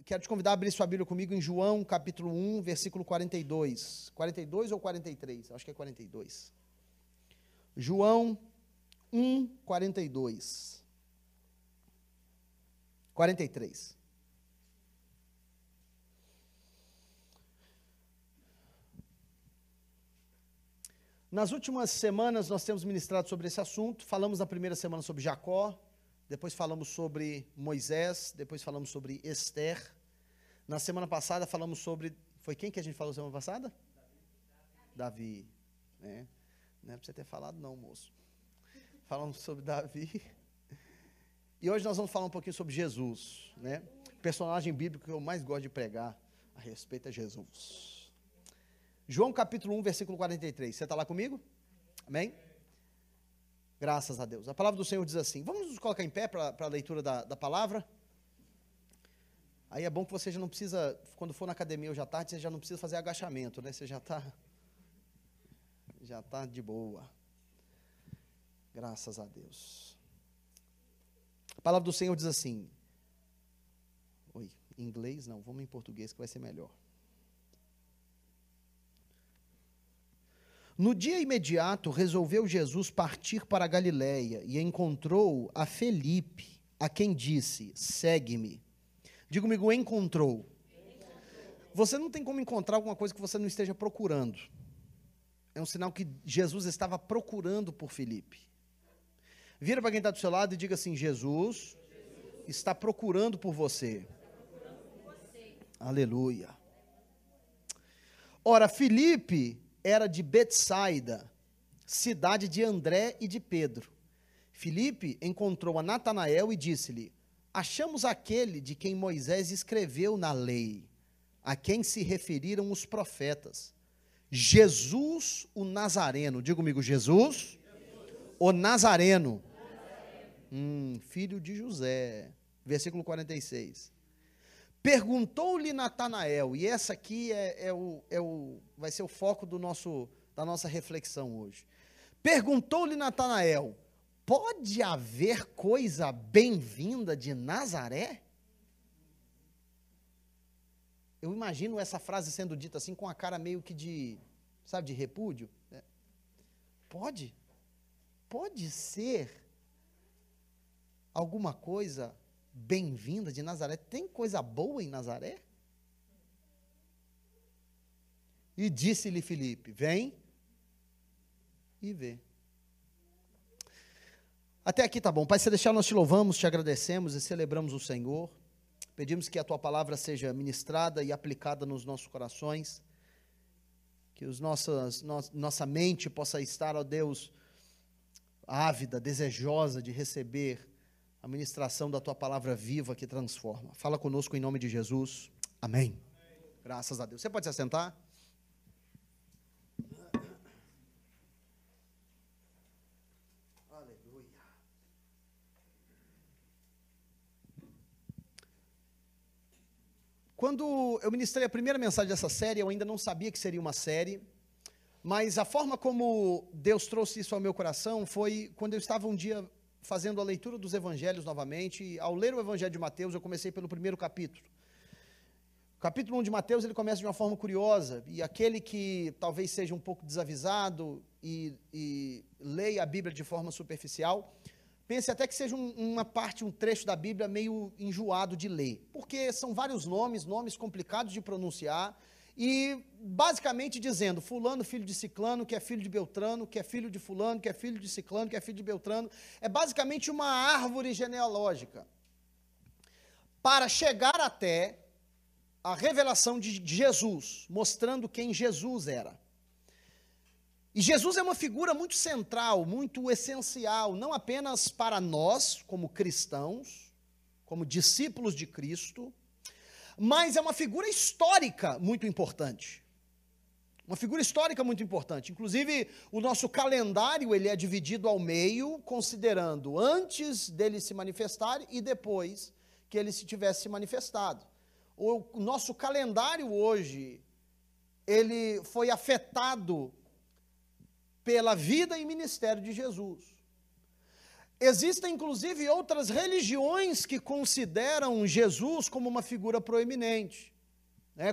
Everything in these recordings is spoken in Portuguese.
quero te convidar a abrir sua Bíblia comigo em João, capítulo 1, versículo 42. 42 ou 43? Acho que é 42. João 1, 42. 43. Nas últimas semanas nós temos ministrado sobre esse assunto. Falamos na primeira semana sobre Jacó, depois falamos sobre Moisés, depois falamos sobre Esther. Na semana passada falamos sobre... Foi quem que a gente falou semana passada? Davi. Né? Não é para você ter falado não, moço. Falamos sobre Davi. E hoje nós vamos falar um pouquinho sobre Jesus. Né? O personagem bíblico que eu mais gosto de pregar a respeito é Jesus. João capítulo 1, versículo 43. Você está lá comigo? Amém? Graças a Deus. A palavra do Senhor diz assim. Vamos nos colocar em pé para a leitura da palavra? Aí é bom que você já não precisa, quando for na academia hoje à tarde, você já não precisa fazer agachamento, né? Você já está de boa. Graças a Deus. A palavra do Senhor diz assim. Oi, em inglês não, vamos em português que vai ser melhor. No dia imediato, resolveu Jesus partir para a Galiléia e encontrou a Felipe, a quem disse, segue-me. Diga comigo, encontrou. Você não tem como encontrar alguma coisa que você não esteja procurando. É um sinal que Jesus estava procurando por Felipe. Vira para quem está do seu lado e diga assim, Jesus está procurando por você. Aleluia. Ora, Felipe era de Betsaida, cidade de André e de Pedro. Filipe encontrou a Natanael e disse-lhe, achamos aquele de quem Moisés escreveu na lei, a quem se referiram os profetas, Jesus o Nazareno. Diga comigo, Jesus o Nazareno, filho de José. Versículo 46. Perguntou-lhe Natanael, e essa aqui vai ser o foco da nossa reflexão hoje. Perguntou-lhe Natanael, pode haver coisa bem-vinda de Nazaré? Eu imagino essa frase sendo dita assim, com a cara meio que de repúdio. Pode ser alguma coisa bem-vinda de Nazaré? Tem coisa boa em Nazaré? E disse-lhe Filipe, vem e vê. Até aqui tá bom. Pai Celestial, nós te louvamos, te agradecemos e celebramos o Senhor. Pedimos que a tua palavra seja ministrada e aplicada nos nossos corações. Que nossa mente possa estar, ó Deus, ávida, desejosa de receber a ministração da tua palavra viva que transforma. Fala conosco em nome de Jesus. Amém. Graças a Deus. Você pode se assentar? Aleluia. Quando eu ministrei a primeira mensagem dessa série, eu ainda não sabia que seria uma série, mas a forma como Deus trouxe isso ao meu coração foi quando eu estava um dia fazendo a leitura dos evangelhos novamente, e ao ler o evangelho de Mateus, eu comecei pelo primeiro capítulo. O capítulo 1 de Mateus, ele começa de uma forma curiosa, e aquele que talvez seja um pouco desavisado e leia a Bíblia de forma superficial, pense até que seja um trecho da Bíblia meio enjoado de ler, porque são vários nomes complicados de pronunciar, e basicamente dizendo, fulano filho de ciclano, que é filho de Beltrano, que é filho de fulano, que é filho de ciclano, que é filho de Beltrano, é basicamente uma árvore genealógica, para chegar até a revelação de Jesus, mostrando quem Jesus era. E Jesus é uma figura muito central, muito essencial, não apenas para nós, como cristãos, como discípulos de Cristo, mas é uma figura histórica muito importante. Uma figura histórica muito importante. Inclusive, o nosso calendário ele é dividido ao meio, considerando antes dele se manifestar e depois que ele se tivesse se manifestado. O nosso calendário hoje, ele foi afetado pela vida e ministério de Jesus. Existem, inclusive, outras religiões que consideram Jesus como uma figura proeminente.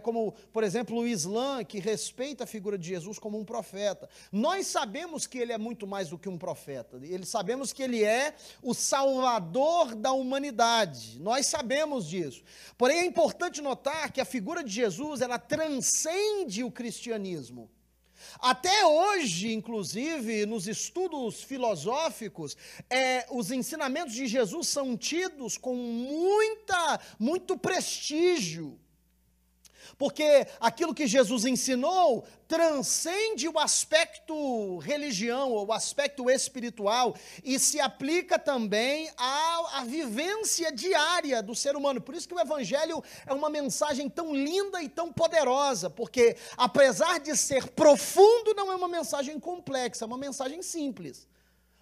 Como, por exemplo, o Islã, que respeita a figura de Jesus como um profeta. Nós sabemos que ele é muito mais do que um profeta. Sabemos que ele é o salvador da humanidade. Nós sabemos disso. Porém, é importante notar que a figura de Jesus, ela transcende o cristianismo. Até hoje, inclusive, nos estudos filosóficos, os ensinamentos de Jesus são tidos com muito prestígio. Porque aquilo que Jesus ensinou transcende o aspecto religião, ou o aspecto espiritual, e se aplica também à vivência diária do ser humano. Por isso que o Evangelho é uma mensagem tão linda e tão poderosa, porque apesar de ser profundo, não é uma mensagem complexa, é uma mensagem simples.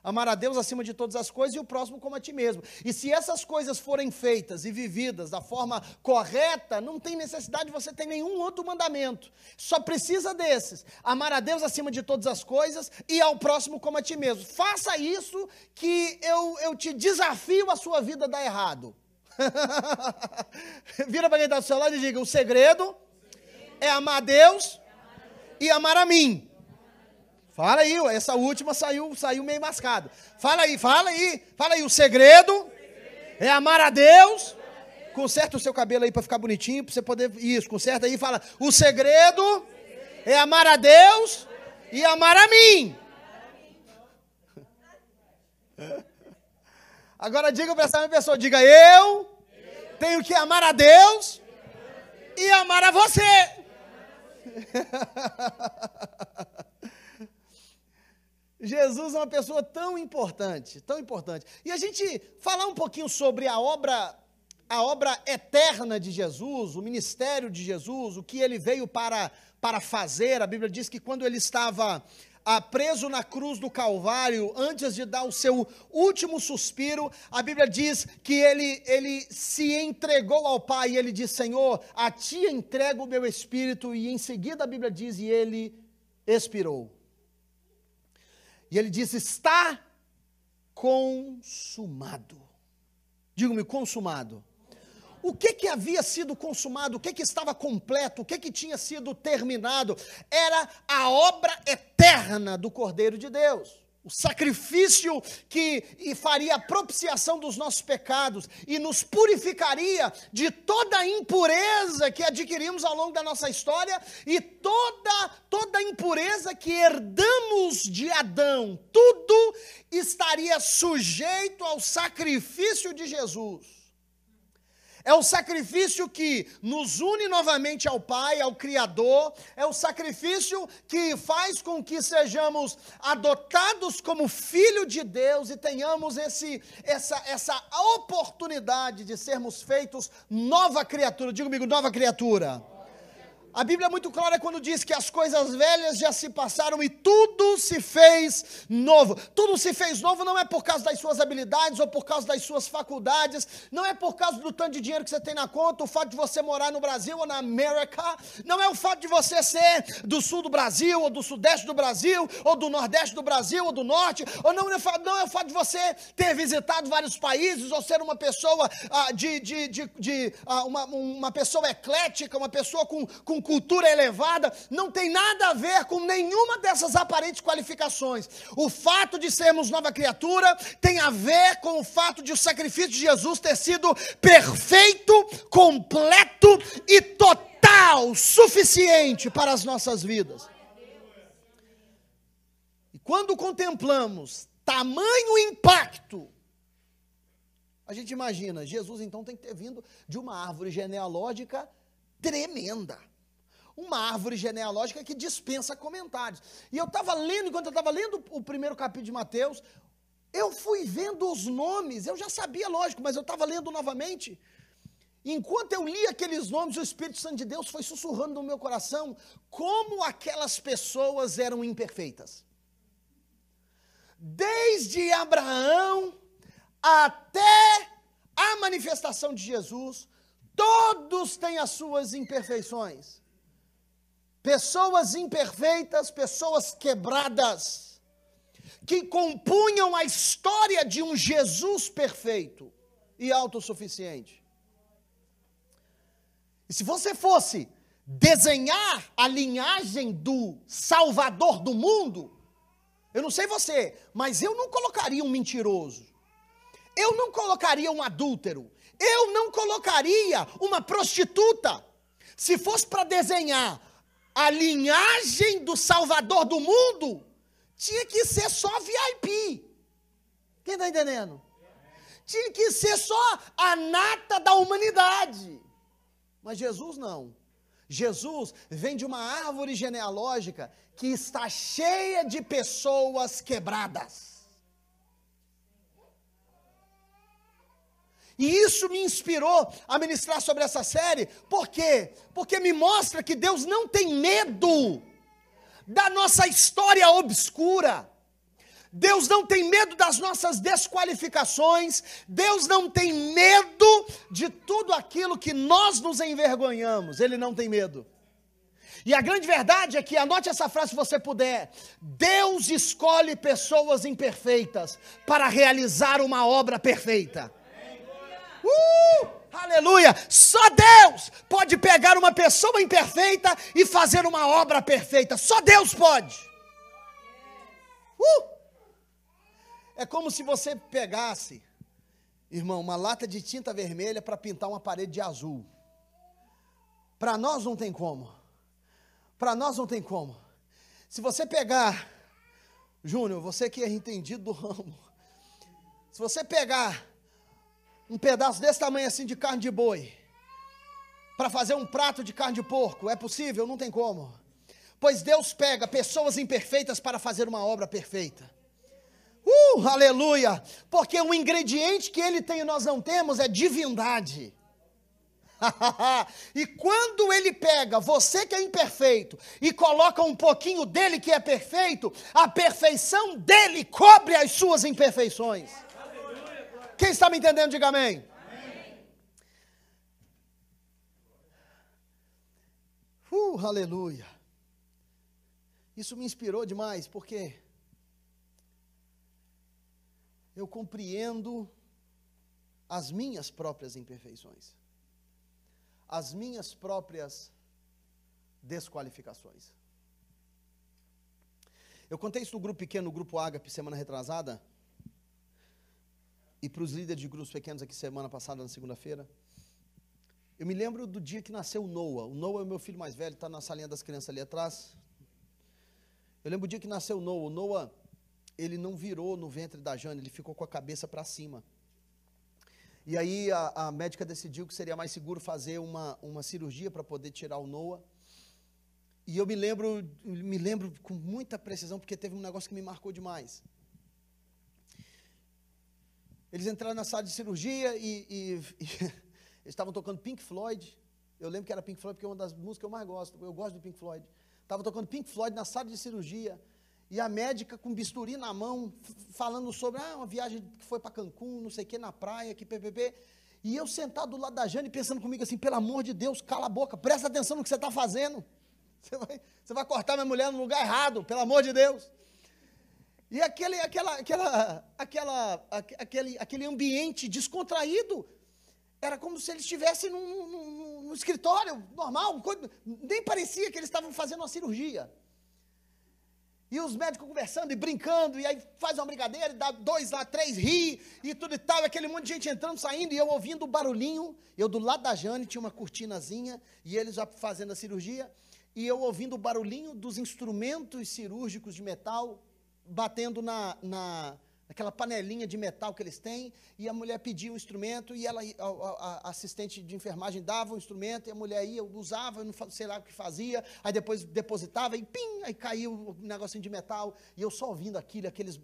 Amar a Deus acima de todas as coisas e o próximo como a ti mesmo. E se essas coisas forem feitas e vividas da forma correta, não tem necessidade de você ter nenhum outro mandamento. Só precisa desses. Amar a Deus acima de todas as coisas e ao próximo como a ti mesmo. Faça isso que eu te desafio a sua vida a dar errado. Vira para quem está do seu lado e diga, o segredo é amar a Deus e amar a mim. Fala aí, essa última saiu meio mascada. Fala aí, o segredo é amar a Deus. Conserta o seu cabelo aí para ficar bonitinho, para você poder, isso, conserta aí e fala, o segredo é amar a Deus e amar a mim. Agora diga para essa minha pessoa, diga, eu tenho que amar a Deus e amar a você. Jesus é uma pessoa tão importante, tão importante. E a gente falar um pouquinho sobre a obra eterna de Jesus, o ministério de Jesus, o que ele veio para fazer. A Bíblia diz que quando ele estava preso na cruz do Calvário, antes de dar o seu último suspiro, a Bíblia diz que ele se entregou ao Pai, e ele disse, Senhor, a ti entrego o meu espírito, e em seguida a Bíblia diz, e ele expirou. E ele diz, está consumado. Diga-me, consumado. O que havia sido consumado? O que estava completo? O que tinha sido terminado? Era a obra eterna do Cordeiro de Deus. O sacrifício que faria a propiciação dos nossos pecados e nos purificaria de toda a impureza que adquirimos ao longo da nossa história e toda a impureza que herdamos de Adão. Tudo estaria sujeito ao sacrifício de Jesus. É o sacrifício que nos une novamente ao Pai, ao Criador. É o sacrifício que faz com que sejamos adotados como filho de Deus e tenhamos essa oportunidade de sermos feitos nova criatura. Diga comigo, nova criatura. A Bíblia é muito clara quando diz que as coisas velhas já se passaram e tudo se fez novo. Tudo se fez novo não é por causa das suas habilidades ou por causa das suas faculdades, não é por causa do tanto de dinheiro que você tem na conta, o fato de você morar no Brasil ou na América, não é o fato de você ser do sul do Brasil ou do sudeste do Brasil ou do nordeste do Brasil ou do norte, ou não é o fato de você ter visitado vários países ou ser uma pessoa uma pessoa eclética, uma pessoa com cultura elevada, não tem nada a ver com nenhuma dessas aparentes qualificações. O fato de sermos nova criatura tem a ver com o fato de o sacrifício de Jesus ter sido perfeito, completo e total, suficiente para as nossas vidas. E quando contemplamos tamanho impacto, a gente imagina, Jesus então tem que ter vindo de uma árvore genealógica tremenda. Uma árvore genealógica que dispensa comentários. E enquanto eu estava lendo o primeiro capítulo de Mateus, eu fui vendo os nomes, eu já sabia, lógico, mas eu estava lendo novamente. Enquanto eu li aqueles nomes, o Espírito Santo de Deus foi sussurrando no meu coração como aquelas pessoas eram imperfeitas. Desde Abraão até a manifestação de Jesus, todos têm as suas imperfeições. Pessoas imperfeitas, pessoas quebradas, que compunham a história de um Jesus perfeito e autossuficiente. E se você fosse desenhar a linhagem do Salvador do mundo, eu não sei você, mas eu não colocaria um mentiroso, eu não colocaria um adúltero, eu não colocaria uma prostituta. Se fosse para desenhar a linhagem do Salvador do mundo, tinha que ser só VIP. Quem está entendendo? Tinha que ser só a nata da humanidade. Mas Jesus não. Jesus vem de uma árvore genealógica que está cheia de pessoas quebradas. E isso me inspirou a ministrar sobre essa série. Por quê? Porque me mostra que Deus não tem medo da nossa história obscura. Deus não tem medo das nossas desqualificações. Deus não tem medo de tudo aquilo que nós nos envergonhamos. Ele não tem medo. E a grande verdade é que, anote essa frase se você puder: Deus escolhe pessoas imperfeitas para realizar uma obra perfeita. Aleluia! Só Deus pode pegar uma pessoa imperfeita e fazer uma obra perfeita. Só Deus pode. É como se você pegasse, irmão, uma lata de tinta vermelha para pintar uma parede de azul. Para nós não tem como. Para nós não tem como. Se você pegar, Júnior, você que é entendido do ramo, se você pegar um pedaço desse tamanho assim de carne de boi, para fazer um prato de carne de porco, é possível? Não tem como. Pois Deus pega pessoas imperfeitas para fazer uma obra perfeita. Aleluia! Porque o ingrediente que Ele tem e nós não temos é divindade. E quando Ele pega você que é imperfeito e coloca um pouquinho dele que é perfeito, a perfeição dele cobre as suas imperfeições. Quem está me entendendo, diga amém. Aleluia. Isso me inspirou demais, porque eu compreendo as minhas próprias imperfeições, as minhas próprias desqualificações. Eu contei isso no grupo pequeno, no grupo Ágape, semana retrasada, e para os líderes de grupos pequenos aqui semana passada, na segunda-feira. Eu me lembro do dia que nasceu o Noah. O Noah é o meu filho mais velho, está na salinha das crianças ali atrás. Eu lembro do dia que nasceu o Noah. O Noah, ele não virou no ventre da Jane, ele ficou com a cabeça para cima. E aí a médica decidiu que seria mais seguro fazer uma cirurgia para poder tirar o Noah. E eu me lembro com muita precisão, porque teve um negócio que me marcou demais. Eles entraram na sala de cirurgia e eles estavam tocando Pink Floyd. Eu lembro que era Pink Floyd porque é uma das músicas que eu mais gosto. Eu gosto do Pink Floyd. Estavam tocando Pink Floyd na sala de cirurgia. E a médica com bisturi na mão, falando sobre uma viagem que foi para Cancún, não sei o que, na praia, que ppp. E eu sentado do lado da Jane pensando comigo assim: pelo amor de Deus, cala a boca, presta atenção no que você está fazendo. Você vai cortar minha mulher no lugar errado, pelo amor de Deus. E aquele ambiente descontraído, era como se eles estivessem num escritório normal, nem parecia que eles estavam fazendo uma cirurgia. E os médicos conversando e brincando, e aí faz uma brincadeira, dá 2 lá, 3, ri, e tudo e tal, aquele monte de gente entrando, saindo, e eu ouvindo o barulhinho. Eu do lado da Jane, tinha uma cortinazinha, e eles já fazendo a cirurgia, e eu ouvindo o barulhinho dos instrumentos cirúrgicos de metal, batendo naquela panelinha de metal que eles têm, e a mulher pedia um instrumento, e a assistente de enfermagem dava o instrumento, e a mulher ia, usava, eu não sei lá o que fazia, aí depois depositava, e pim, aí caiu um negocinho de metal, e eu só ouvindo aqueles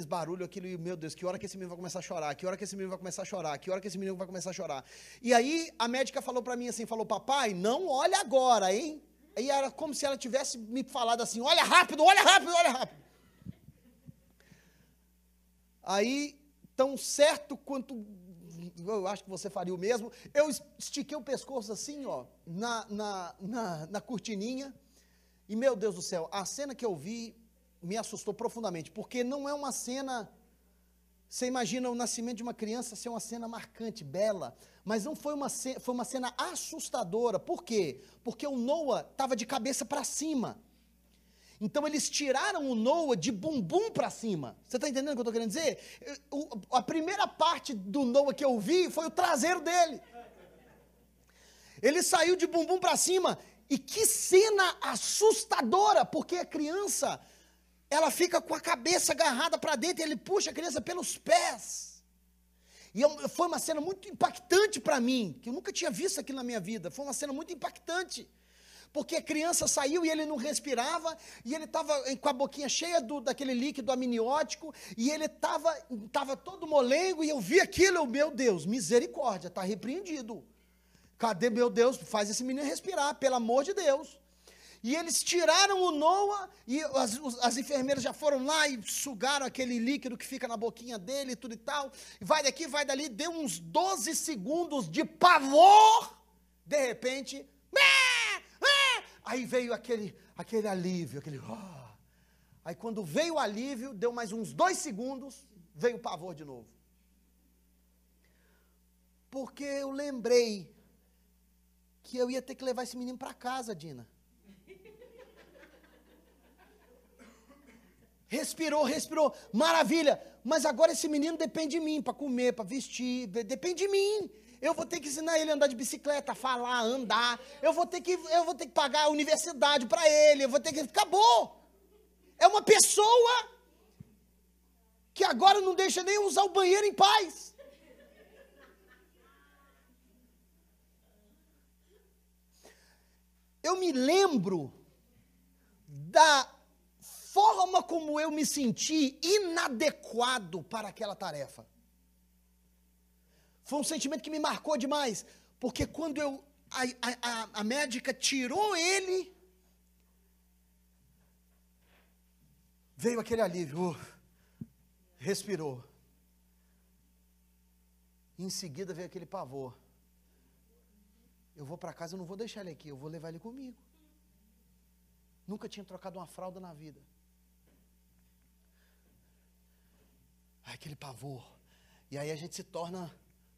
barulhos, e meu Deus, que hora que esse menino vai começar a chorar, que hora que esse menino vai começar a chorar, que hora que esse menino vai começar a chorar. E aí a médica falou para mim assim, falou: papai, não olha agora, hein? E era como se ela tivesse me falado assim: olha rápido, olha rápido, olha rápido. Aí, tão certo quanto, eu acho que você faria o mesmo, eu estiquei o pescoço assim, ó, na cortininha, e meu Deus do céu, a cena que eu vi me assustou profundamente, porque não é uma cena... Você imagina o nascimento de uma criança ser uma cena marcante, bela, mas não foi foi uma cena assustadora. Por quê? Porque o Noah estava de cabeça para cima. Então eles tiraram o Noah de bumbum para cima. Você está entendendo o que eu estou querendo dizer? A primeira parte do Noah que eu vi foi o traseiro dele. Ele saiu de bumbum para cima. E que cena assustadora, porque a criança... ela fica com a cabeça agarrada para dentro e ele puxa a criança pelos pés. E foi uma cena muito impactante para mim, que eu nunca tinha visto aquilo na minha vida. Foi uma cena muito impactante, porque a criança saiu e ele não respirava, e ele estava com a boquinha cheia daquele líquido amniótico, e ele estava todo molengo, e eu vi aquilo, meu Deus, misericórdia, está repreendido. Cadê, meu Deus, faz esse menino respirar, pelo amor de Deus. E eles tiraram o Noah, e as enfermeiras já foram lá e sugaram aquele líquido que fica na boquinha dele e tudo e tal. E vai daqui, vai dali, deu uns 12 segundos de pavor. De repente, aí veio aquele alívio, Aí quando veio o alívio, deu mais uns 2 segundos, veio o pavor de novo. Porque eu lembrei que eu ia ter que levar esse menino para casa, Dina. Respirou, maravilha, mas agora esse menino depende de mim, para comer, para vestir, depende de mim. Eu vou ter que ensinar ele a andar de bicicleta, falar, andar, eu vou ter que pagar a universidade para ele, acabou. É uma pessoa que agora não deixa nem usar o banheiro em paz. Eu me lembro da forma como eu me senti inadequado para aquela tarefa. Foi um sentimento que me marcou demais, porque quando a médica tirou ele, veio aquele alívio, respirou. Em seguida veio aquele pavor. Eu vou para casa, eu não vou deixar ele aqui, eu vou levar ele comigo. Nunca tinha trocado uma fralda na vida. Aquele pavor. E aí a gente se torna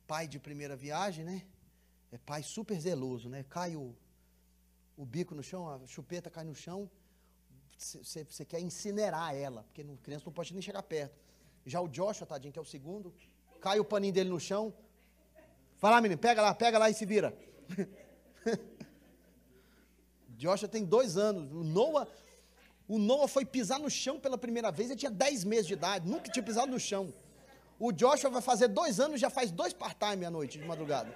pai de primeira viagem, né? É pai super zeloso, né? Cai o bico no chão, a chupeta cai no chão, você quer incinerar ela, porque a criança não pode nem chegar perto. Já o Joshua, tadinho, que é o segundo, cai o paninho dele no chão. Vai lá, menino, pega lá e se vira. Joshua tem 2 anos. O Noah foi pisar no chão pela primeira vez, ele tinha 10 meses de idade, nunca tinha pisado no chão. O Joshua vai fazer 2 anos, já faz 2 part-time à noite, de madrugada.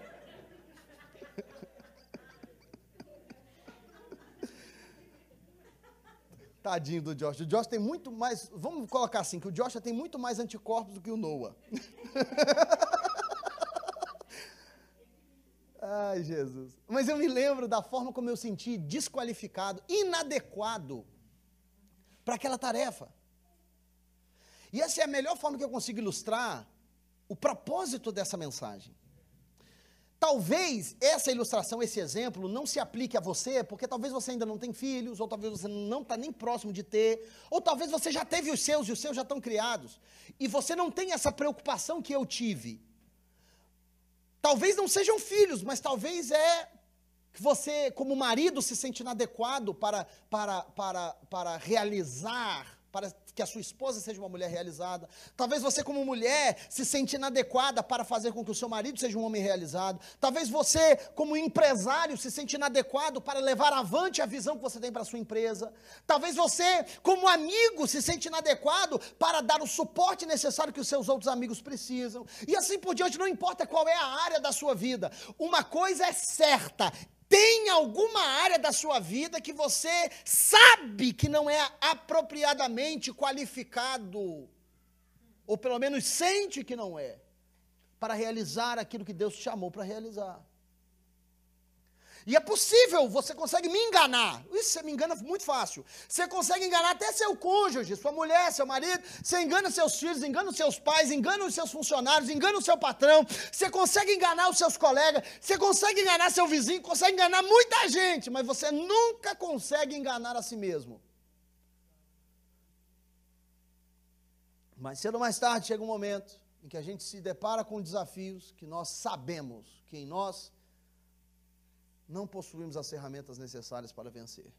Tadinho do Joshua. O Joshua tem muito mais, vamos colocar assim, que o Joshua tem muito mais anticorpos do que o Noah. Ai, Jesus. Mas eu me lembro da forma como eu senti desqualificado, inadequado para aquela tarefa. E essa é a melhor forma que eu consigo ilustrar o propósito dessa mensagem. Talvez essa ilustração, esse exemplo, não se aplique a você, porque talvez você ainda não tem filhos, ou talvez você não está nem próximo de ter, ou talvez você já teve os seus e os seus já estão criados, e você não tem essa preocupação que eu tive. Talvez não sejam filhos, mas talvez que você, como marido, se sente inadequado para realizar, para que a sua esposa seja uma mulher realizada. Talvez você, como mulher, se sente inadequada para fazer com que o seu marido seja um homem realizado. Talvez você, como empresário, se sente inadequado para levar avante a visão que você tem para a sua empresa. Talvez você, como amigo, se sente inadequado para dar o suporte necessário que os seus outros amigos precisam. E assim por diante, não importa qual é a área da sua vida. Uma coisa é certa: tem alguma área da sua vida que você sabe que não é apropriadamente qualificado, ou pelo menos sente que não é, para realizar aquilo que Deus te chamou para realizar. E é possível, você consegue me enganar. Isso você me engana muito fácil. Você consegue enganar até seu cônjuge, sua mulher, seu marido. Você engana seus filhos, engana os seus pais, engana os seus funcionários, engana o seu patrão. Você consegue enganar os seus colegas, você consegue enganar seu vizinho, consegue enganar muita gente, mas você nunca consegue enganar a si mesmo. Mas cedo ou mais tarde chega um momento em que a gente se depara com desafios que nós sabemos que em nós não possuímos as ferramentas necessárias para vencer.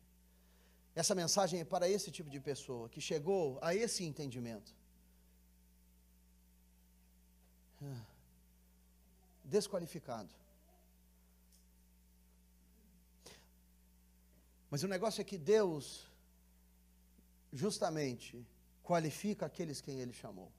Essa mensagem é para esse tipo de pessoa que chegou a esse entendimento. Desqualificado. Mas o negócio é que Deus justamente qualifica aqueles quem Ele chamou.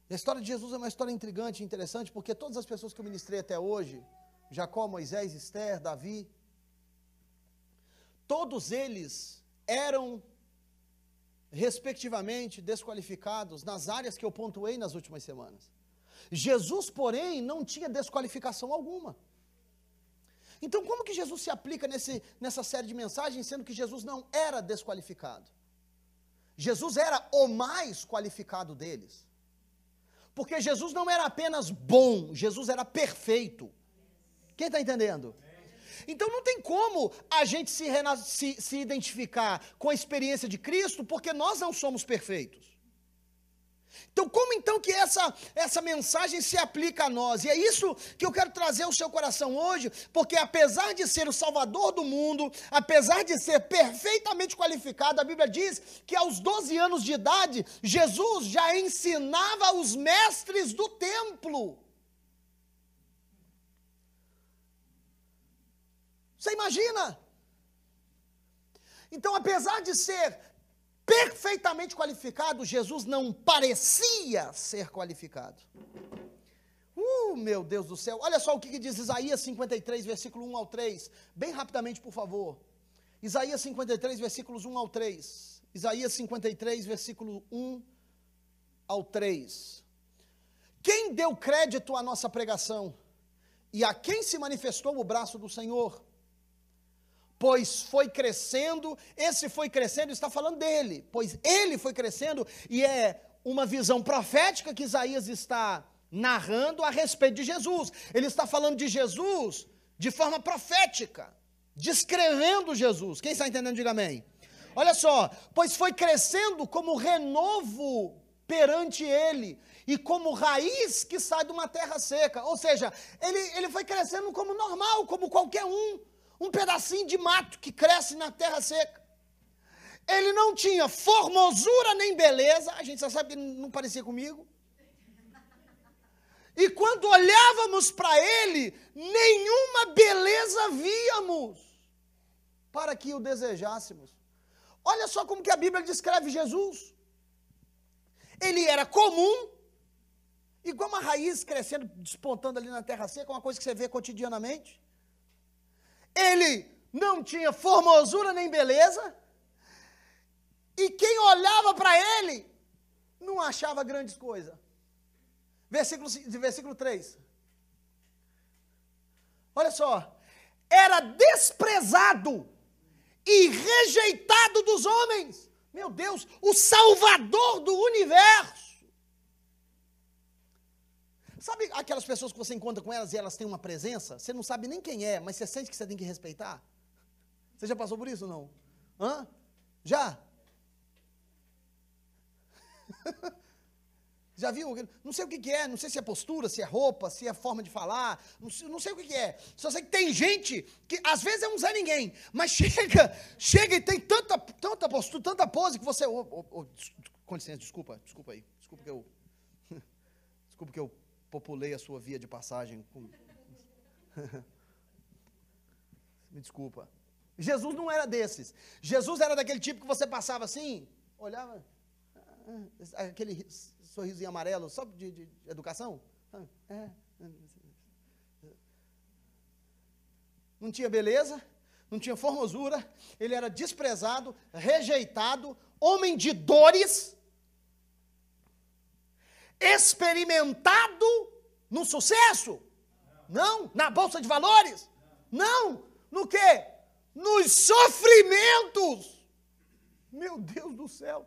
E a história de Jesus é uma história intrigante e interessante, porque todas as pessoas que eu ministrei até hoje, Jacó, Moisés, Esther, Davi, todos eles eram, respectivamente, desqualificados nas áreas que eu pontuei nas últimas semanas. Jesus, porém, não tinha desqualificação alguma. Então, como que Jesus se aplica nessa série de mensagens, sendo que Jesus não era desqualificado? Jesus era o mais qualificado deles. Porque Jesus não era apenas bom, Jesus era perfeito. Quem está entendendo? Então não tem como a gente se identificar com a experiência de Cristo, porque nós não somos perfeitos. Então como então que essa mensagem se aplica a nós? E é isso que eu quero trazer ao seu coração hoje, porque apesar de ser o Salvador do mundo, apesar de ser perfeitamente qualificado, a Bíblia diz que aos 12 anos de idade, Jesus já ensinava os mestres do templo. Você imagina? Então, apesar de ser perfeitamente qualificado, Jesus não parecia ser qualificado. Meu Deus do céu, olha só o que diz Isaías 53, versículo 1 ao 3, bem rapidamente, por favor. Isaías 53, versículos 1 ao 3. Isaías 53, versículo 1 ao 3. Quem deu crédito à nossa pregação? E a quem se manifestou o braço do Senhor? Pois foi crescendo, esse foi crescendo, está falando dele, pois ele foi crescendo, e é uma visão profética que Isaías está narrando a respeito de Jesus. Ele está falando de Jesus de forma profética, descrevendo Jesus. Quem está entendendo, diga amém. Olha só, pois foi crescendo como renovo perante ele, e como raiz que sai de uma terra seca. Ou seja, ele foi crescendo como normal, como qualquer um pedacinho de mato que cresce na terra seca. Ele não tinha formosura nem beleza, a gente já sabe que não parecia comigo. E quando olhávamos para ele, nenhuma beleza víamos, para que o desejássemos. Olha só como que a Bíblia descreve Jesus. Ele era comum, igual uma raiz crescendo, despontando ali na terra seca, uma coisa que você vê cotidianamente. Ele não tinha formosura nem beleza, e quem olhava para ele, não achava grandes coisas. Versículo 3. Olha só, era desprezado e rejeitado dos homens. Meu Deus, o Salvador do universo. Sabe aquelas pessoas que você encontra com elas e elas têm uma presença? Você não sabe nem quem é, mas você sente que você tem que respeitar? Você já passou por isso ou não? Hã? Já? Já viu? Não sei o que é, não sei se é postura, se é roupa, se é forma de falar, não sei o que é. Só sei que tem gente que às vezes é um Zé Ninguém, mas chega e tem tanta postura, tanta pose que você... com licença, desculpa aí. Desculpa que eu populei a sua via de passagem. Me desculpa. Jesus não era desses. Jesus era daquele tipo que você passava assim, olhava, aquele sorrisinho amarelo, só de educação. Não tinha beleza, não tinha formosura, ele era desprezado, rejeitado, homem de dores, experimentado no sucesso? Não. Na bolsa de valores? Não. No quê? Nos sofrimentos. Meu Deus do céu.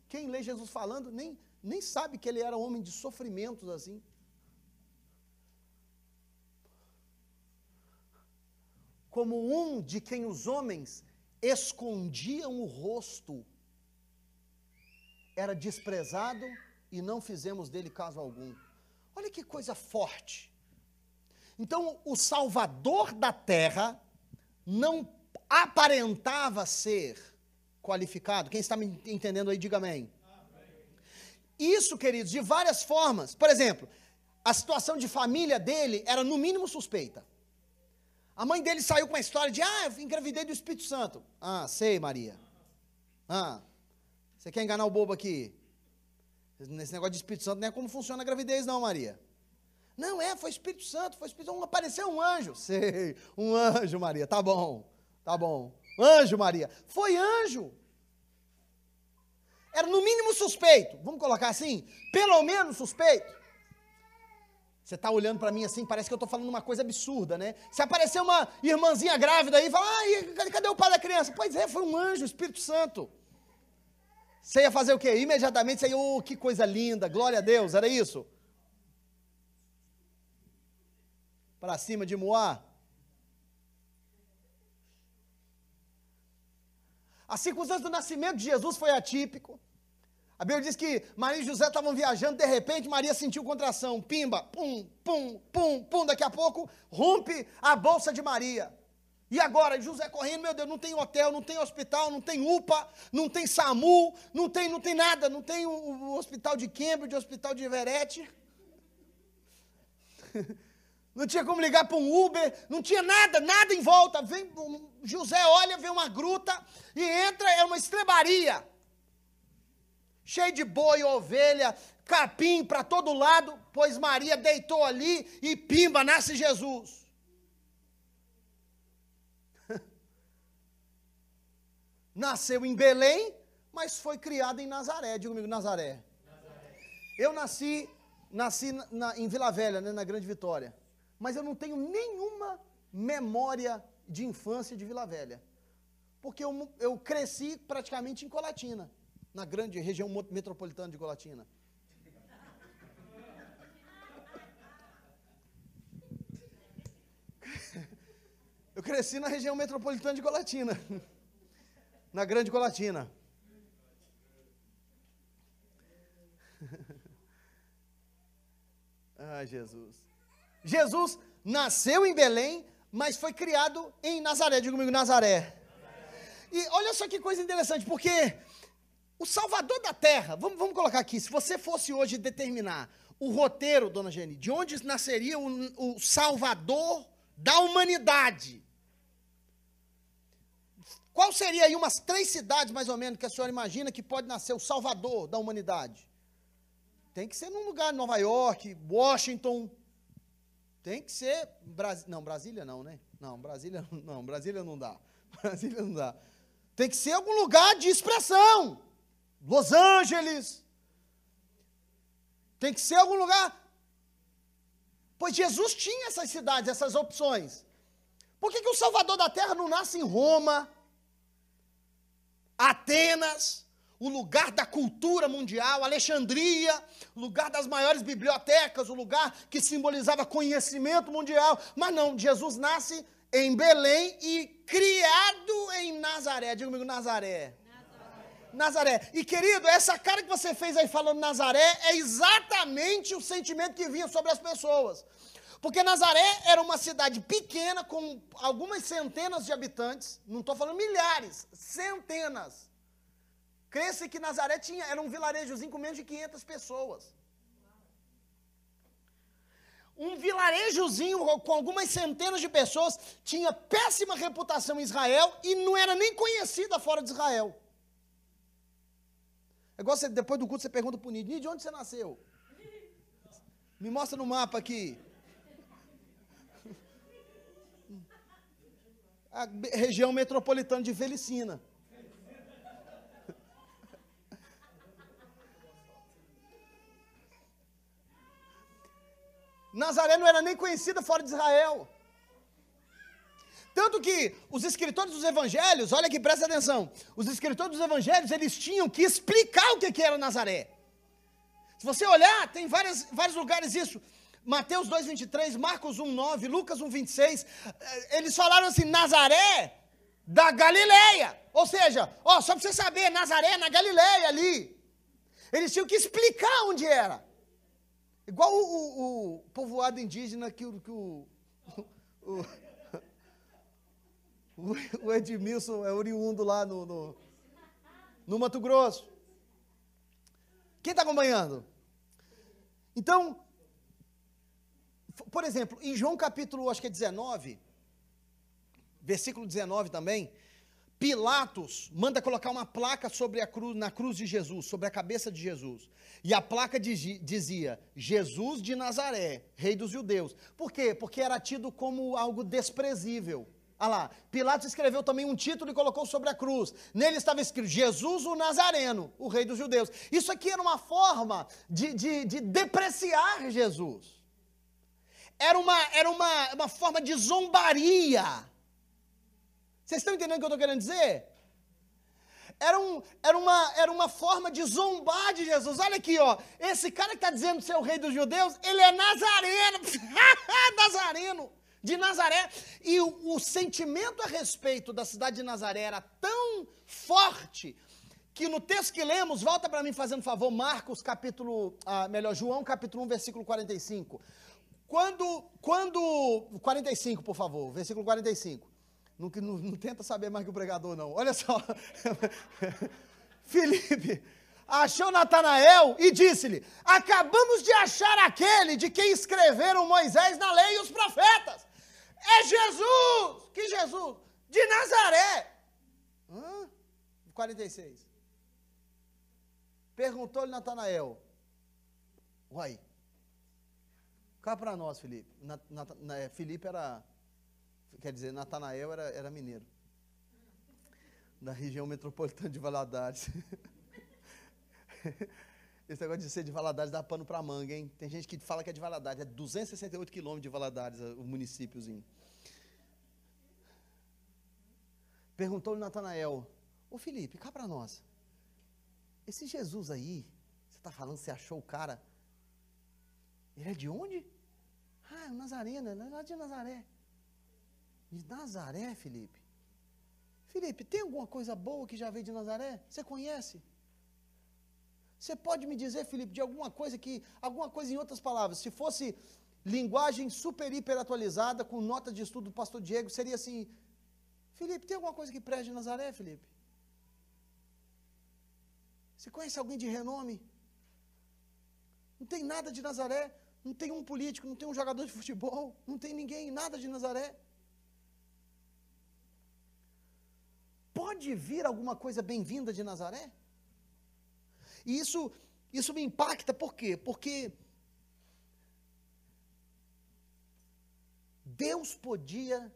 Quem lê Jesus falando nem sabe que ele era homem de sofrimentos assim. Como um de quem os homens escondiam o rosto, era desprezado e não fizemos dele caso algum. Olha que coisa forte. Então, o Salvador da terra não aparentava ser qualificado. Quem está me entendendo aí, diga amém. Isso, queridos, de várias formas. Por exemplo, a situação de família dele era no mínimo suspeita. A mãe dele saiu com a história de, eu engravidei do Espírito Santo. Sei, Maria. Você quer enganar o bobo aqui? Nesse negócio de Espírito Santo não é como funciona a gravidez não, Maria. Não, foi Espírito Santo, apareceu um anjo. Sei, um anjo, Maria, tá bom. Anjo, Maria. Foi anjo. Era no mínimo suspeito. Vamos colocar assim? Pelo menos suspeito. Você está olhando para mim assim, parece que eu estou falando uma coisa absurda, né? Se aparecer uma irmãzinha grávida aí e fala, cadê o pai da criança? Pois é, foi um anjo, o Espírito Santo. Você ia fazer o quê? Imediatamente você ia, que coisa linda, glória a Deus, era isso? Para cima de Moá. A circunstância do nascimento de Jesus foi atípico. A Bíblia diz que Maria e José estavam viajando, de repente Maria sentiu contração, pimba, pum, pum, pum, pum, daqui a pouco rompe a bolsa de Maria. E agora, José correndo, meu Deus, não tem hotel, não tem hospital, não tem UPA, não tem SAMU, não tem nada, não tem o hospital de Cambridge, o hospital de Everett. Não tinha como ligar para um Uber, não tinha nada em volta. José olha, vê uma gruta e entra, é uma estrebaria. Cheio de boi, ovelha, capim para todo lado, pois Maria deitou ali e pimba, nasce Jesus. Nasceu em Belém, mas foi criado em Nazaré. Diga comigo, Nazaré. Eu nasci em Vila Velha, né, na Grande Vitória. Mas eu não tenho nenhuma memória de infância de Vila Velha. Porque eu cresci praticamente em Colatina, na grande região metropolitana de Colatina. Eu cresci na região metropolitana de Colatina, na grande Colatina. Jesus. Jesus nasceu em Belém, mas foi criado em Nazaré. Diga comigo, Nazaré. E olha só que coisa interessante, porque o Salvador da Terra, vamos colocar aqui, se você fosse hoje determinar o roteiro, dona Geni, de onde nasceria o Salvador da humanidade, qual seria aí umas 3 cidades, mais ou menos, que a senhora imagina que pode nascer o Salvador da humanidade? Tem que ser num lugar, Nova York, Washington, tem que ser, Brasília não, né? Brasília não dá, Brasília não dá. Tem que ser algum lugar de expressão, Los Angeles, tem que ser algum lugar, pois Jesus tinha essas cidades, essas opções. Por que o Salvador da Terra não nasce em Roma, Atenas, o lugar da cultura mundial, Alexandria, lugar das maiores bibliotecas, o lugar que simbolizava conhecimento mundial? Mas não, Jesus nasce em Belém e criado em Nazaré. Diga comigo, Nazaré. Nazaré. E querido, essa cara que você fez aí falando Nazaré é exatamente o sentimento que vinha sobre as pessoas. Porque Nazaré era uma cidade pequena, com algumas centenas de habitantes, não estou falando milhares, centenas. Cresce que Nazaré era um vilarejozinho com menos de 500 pessoas. Um vilarejozinho com algumas centenas de pessoas, tinha péssima reputação em Israel e não era nem conhecida fora de Israel. É igual você, depois do culto, você pergunta para o Nid, de onde você nasceu? Me mostra no mapa aqui. A região metropolitana de Felicina. Nazaré não era nem conhecida fora de Israel. Tanto que os escritores dos evangelhos, olha aqui, presta atenção, os escritores dos evangelhos, eles tinham que explicar o que era Nazaré. Se você olhar, tem vários lugares isso. Mateus 2,23, Marcos 1,9, Lucas 1,26, eles falaram assim, Nazaré da Galileia. Ou seja, só para você saber, Nazaré na Galileia ali. Eles tinham que explicar onde era. Igual o povoado indígena que o Edmilson é oriundo lá no Mato Grosso. Quem está acompanhando? Então, por exemplo, em João capítulo, acho que é 19, versículo 19 também, Pilatos manda colocar uma placa sobre na cruz de Jesus, sobre a cabeça de Jesus. E a placa dizia, Jesus de Nazaré, rei dos judeus. Por quê? Porque era tido como algo desprezível. Olha lá, Pilatos escreveu também um título e colocou sobre a cruz. Nele estava escrito, Jesus o Nazareno, o rei dos judeus. Isso aqui era uma forma de depreciar Jesus. Era uma forma de zombaria. Vocês estão entendendo o que eu estou querendo dizer? Era uma forma de zombar de Jesus. Olha aqui, esse cara que está dizendo ser o rei dos judeus, ele é nazareno, nazareno, de Nazaré. E o sentimento a respeito da cidade de Nazaré era tão forte, que no texto que lemos, volta para mim fazendo favor, João capítulo 1, versículo 45. Quando 45, por favor, versículo 45. Não tenta saber mais que o pregador, não. Olha só. Filipe achou Natanael e disse-lhe, acabamos de achar aquele de quem escreveram Moisés na lei e os profetas. É Jesus! Que Jesus? De Nazaré. 46. Perguntou-lhe Natanael. Uai. Cá para nós, Filipe. Filipe era... Quer dizer, Natanael era mineiro, da região metropolitana de Valadares. Esse negócio de ser de Valadares dá pano para manga, hein? Tem gente que fala que é de Valadares, é 268 quilômetros de Valadares, o municípiozinho. Perguntou-lhe Natanael, ô Filipe, cá para nós, esse Jesus aí, você está falando, você achou o cara, ele é de onde? É o Nazareno, ele é lá de Nazaré. De Nazaré, Filipe? Filipe, tem alguma coisa boa que já veio de Nazaré? Você conhece? Você pode me dizer, Filipe, de alguma coisa em outras palavras, se fosse linguagem super, hiper atualizada, com nota de estudo do pastor Diego, seria assim, Filipe, tem alguma coisa que preste de Nazaré, Filipe? Você conhece alguém de renome? Não tem nada de Nazaré, não tem um político, não tem um jogador de futebol, não tem ninguém, nada de Nazaré. Pode vir alguma coisa bem-vinda de Nazaré? E isso me impacta, por quê? Porque Deus podia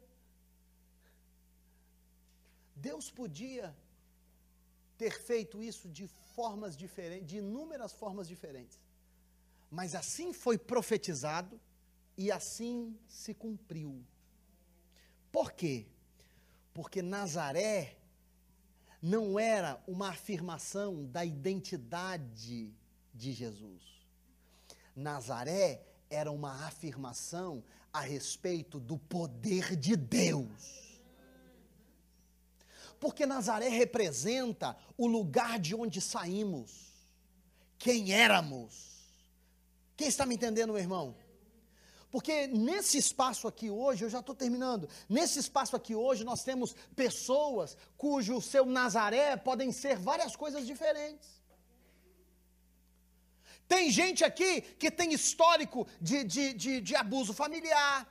ter feito isso de formas diferentes, de inúmeras formas diferentes. Mas assim foi profetizado e assim se cumpriu. Por quê? Porque Nazaré não era uma afirmação da identidade de Jesus. Nazaré era uma afirmação a respeito do poder de Deus. Porque Nazaré representa o lugar de onde saímos, quem éramos. Quem está me entendendo, meu irmão? Porque nesse espaço aqui hoje, eu já estou terminando, nesse espaço aqui hoje nós temos pessoas cujo seu Nazaré podem ser várias coisas diferentes. Tem gente aqui que tem histórico de abuso familiar,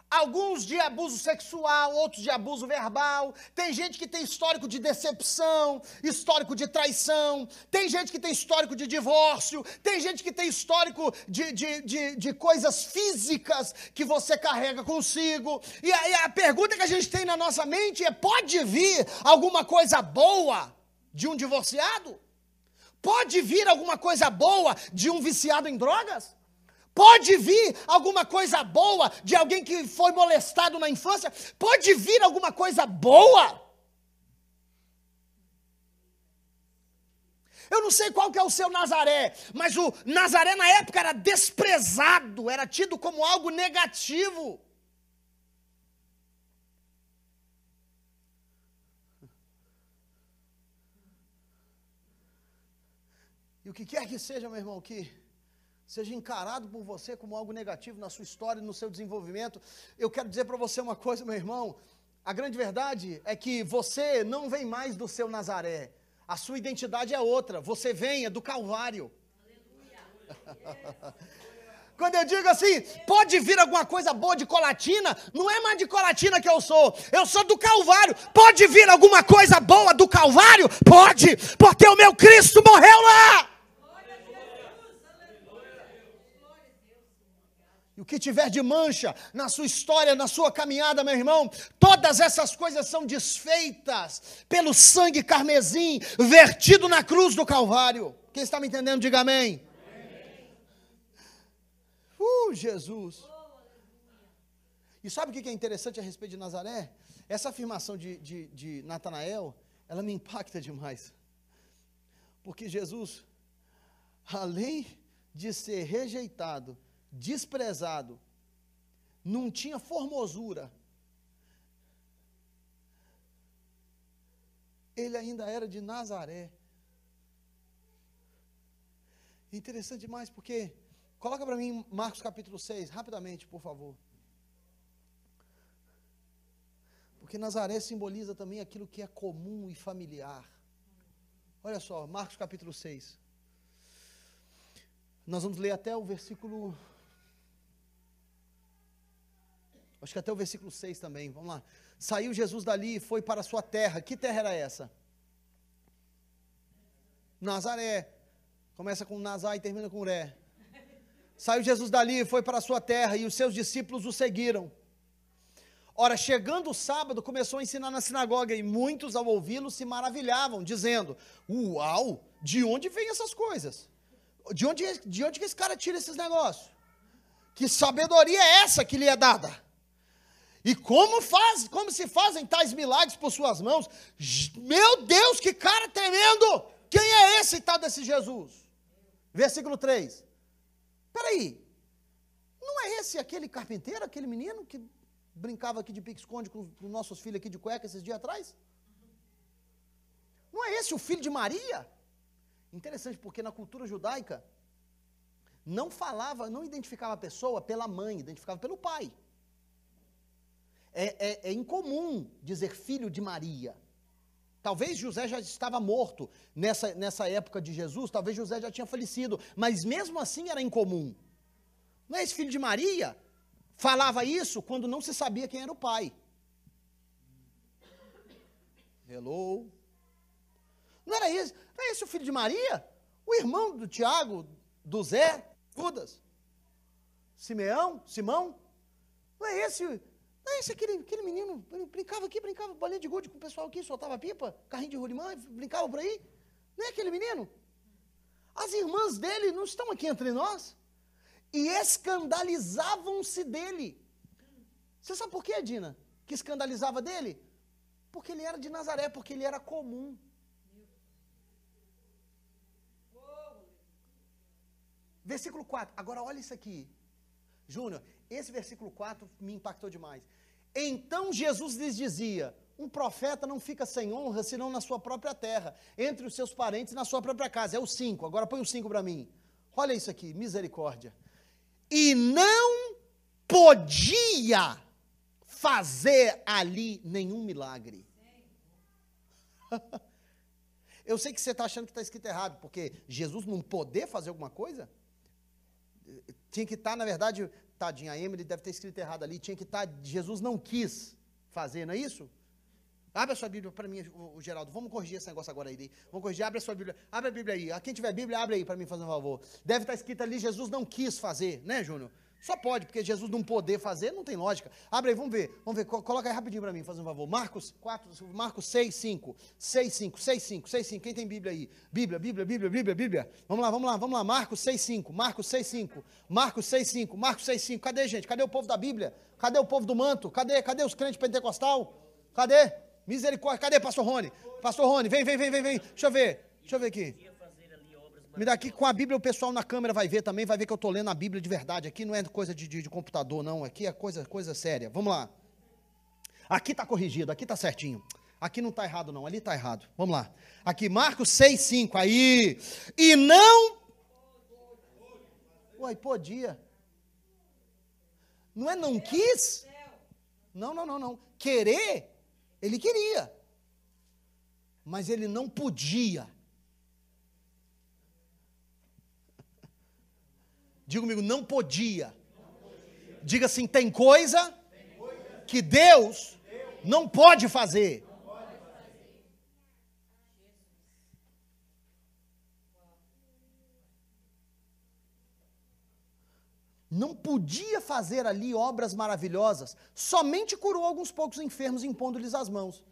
alguns de abuso sexual, outros de abuso verbal. Tem gente que tem histórico de decepção, histórico de traição. Tem gente que tem histórico de divórcio. Tem gente que tem histórico de coisas físicas que você carrega consigo. E a pergunta que a gente tem na nossa mente é: pode vir alguma coisa boa de um divorciado? Pode vir alguma coisa boa de um viciado em drogas? Pode vir alguma coisa boa de alguém que foi molestado na infância? Pode vir alguma coisa boa? Eu não sei qual que é o seu Nazaré, mas o Nazaré na época era desprezado, era tido como algo negativo. E o que quer que seja, meu irmão, que seja encarado por você como algo negativo na sua história, no seu desenvolvimento, eu quero dizer para você uma coisa, meu irmão, a grande verdade é que você não vem mais do seu Nazaré, a sua identidade é outra, você vem do Calvário. Quando eu digo assim, pode vir alguma coisa boa de Colatina, não é mais de Colatina que eu sou do Calvário. Pode vir alguma coisa boa do Calvário? Pode, porque o meu Cristo morreu lá. E o que tiver de mancha na sua história, na sua caminhada, meu irmão, todas essas coisas são desfeitas pelo sangue carmesim vertido na cruz do Calvário. Quem está me entendendo, diga amém. Jesus. E sabe o que é interessante a respeito de Nazaré? Essa afirmação de Natanael, ela me impacta demais. Porque Jesus, além de ser rejeitado, desprezado, não tinha formosura, ele ainda era de Nazaré. Interessante demais, porque coloca para mim Marcos capítulo 6, rapidamente, por favor. Porque Nazaré simboliza também aquilo que é comum e familiar. Olha só, Marcos capítulo 6. Nós vamos ler até o versículo... Acho que até o versículo 6 também, vamos lá. Saiu Jesus dali e foi para a sua terra. Que terra era essa? Nazaré. Começa com Nazá e termina com Ré. Saiu Jesus dali e foi para a sua terra, e os seus discípulos o seguiram. Ora, chegando o sábado, começou a ensinar na sinagoga, e muitos ao ouvi-lo se maravilhavam, dizendo, uau, de onde vêm essas coisas? De onde que esse cara tira esses negócios? Que sabedoria é essa que lhe é dada? E como se fazem tais milagres por suas mãos? Meu Deus, que cara tremendo! Quem é esse tal desse Jesus? Versículo 3. Peraí, não é esse aquele carpinteiro, aquele menino que brincava aqui de pique-esconde com os nossos filhos aqui de cueca esses dias atrás? Não é esse o filho de Maria? Interessante, porque na cultura judaica, não identificava a pessoa pela mãe, identificava pelo pai. É incomum dizer filho de Maria. Talvez José já estava morto nessa época de Jesus, talvez José já tinha falecido, mas mesmo assim era incomum. Não é esse filho de Maria? Falava isso quando não se sabia quem era o pai. Hello? Não era esse o filho de Maria? O irmão do Tiago, do Zé, Judas, Simão? Não é esse aquele menino, brincava bolinha de gude com o pessoal aqui, soltava pipa, carrinho de rolimã, brincava por aí? Não é aquele menino? As irmãs dele não estão aqui entre nós? E escandalizavam-se dele. Você sabe por quê, Dina? Que escandalizava dele? Porque ele era de Nazaré, porque ele era comum. Versículo 4, agora olha isso aqui. Júnior, esse versículo 4 me impactou demais. Então Jesus lhes dizia, um profeta não fica sem honra, senão na sua própria terra, entre os seus parentes e na sua própria casa. É o 5, agora põe o 5 para mim. Olha isso aqui, misericórdia. E não podia fazer ali nenhum milagre. Eu sei que você está achando que está escrito errado, porque Jesus não poder fazer alguma coisa? Tinha que estar, na verdade, tadinha, a Emily deve ter escrito errado ali, tinha que estar, Jesus não quis fazer, não é isso? Abre a sua Bíblia para mim, o Geraldo, vamos corrigir esse negócio agora aí, vamos corrigir, abre a Bíblia aí, quem tiver Bíblia, abre aí para mim fazer um favor. Deve estar escrito ali, Jesus não quis fazer, né, Júnior? Só pode, porque Jesus não poder fazer, não tem lógica. Abre aí, vamos ver, coloca aí rapidinho para mim, fazer um favor. Marcos 6, 5, quem tem Bíblia aí? Bíblia. Vamos lá, Marcos 6, 5, cadê, gente? Cadê o povo da Bíblia? Cadê o povo do manto? Cadê os crentes pentecostal? Cadê? Misericórdia, cadê Pastor Rony? Pastor Rony, vem, deixa eu ver aqui. Me dá aqui com a Bíblia, o pessoal na câmera vai ver também, vai ver que eu estou lendo a Bíblia de verdade. Aqui não é coisa de computador, não. Aqui é coisa séria. Vamos lá. Aqui está corrigido, aqui está certinho. Aqui não está errado não, ali está errado. Vamos lá. Aqui, Marcos 6:5, aí. E não... Uai, podia. Não é não quis? Não. Querer, ele queria. Mas ele não podia. Diga comigo, não podia. Diga assim, tem coisa que Deus não pode fazer. Não podia fazer ali obras maravilhosas, somente curou alguns poucos enfermos, impondo-lhes as mãos.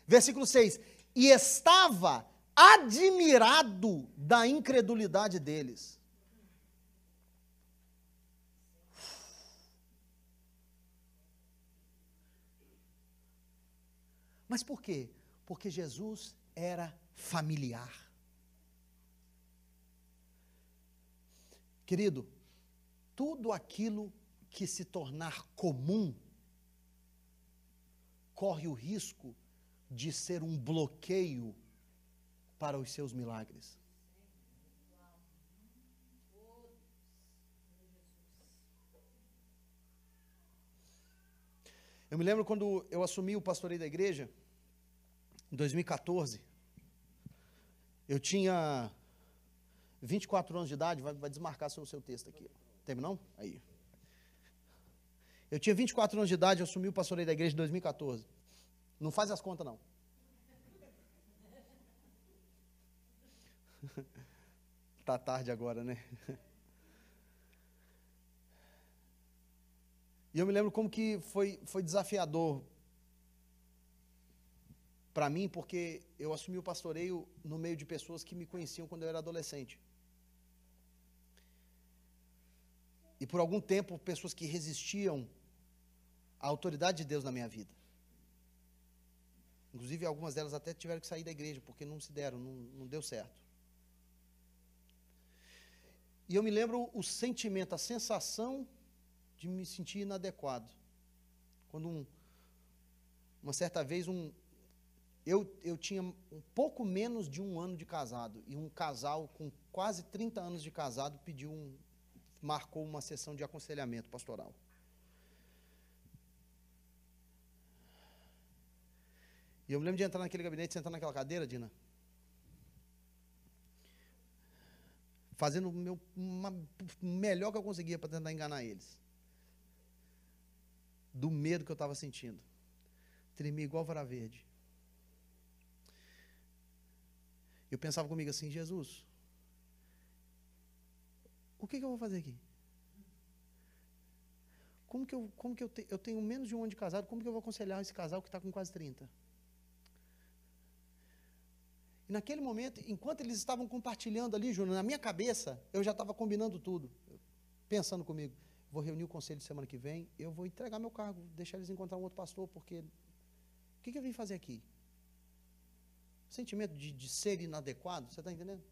Versículo 6, e estava admirado da incredulidade deles. Mas por quê? Porque Jesus era familiar. Querido, tudo aquilo que se tornar comum corre o risco de ser um bloqueio para os seus milagres. Eu me lembro quando eu assumi o pastoreio da igreja, em 2014, eu tinha 24 anos de idade, vai desmarcar o seu texto aqui. Teve não? Aí. Eu tinha 24 anos de idade, eu assumi o pastoreio da igreja em 2014. Não faz as contas, não. Tá tarde agora, né? E eu me lembro como que foi desafiador para mim, porque eu assumi o pastoreio no meio de pessoas que me conheciam quando eu era adolescente. E por algum tempo, pessoas que resistiam à autoridade de Deus na minha vida. Inclusive, algumas delas até tiveram que sair da igreja, porque não se deram, não deu certo. E eu me lembro o sentimento, a sensação de me sentir inadequado. Quando uma certa vez, eu tinha um pouco menos de um ano de casado, e um casal com quase 30 anos de casado marcou uma sessão de aconselhamento pastoral. E eu me lembro de entrar naquele gabinete, sentar naquela cadeira, Dina, fazendo o melhor que eu conseguia para tentar enganar eles. Do medo que eu estava sentindo. Tremia igual vara verde. Eu pensava comigo assim, Jesus, o que eu vou fazer aqui? Como que eu tenho menos de um ano de casado, como que eu vou aconselhar esse casal que está com quase 30? E naquele momento, enquanto eles estavam compartilhando ali, Júnior, na minha cabeça, eu já estava combinando tudo, pensando comigo, vou reunir o conselho semana que vem, eu vou entregar meu cargo, deixar eles encontrar um outro pastor, porque o que eu vim fazer aqui? Sentimento de ser inadequado, você está entendendo?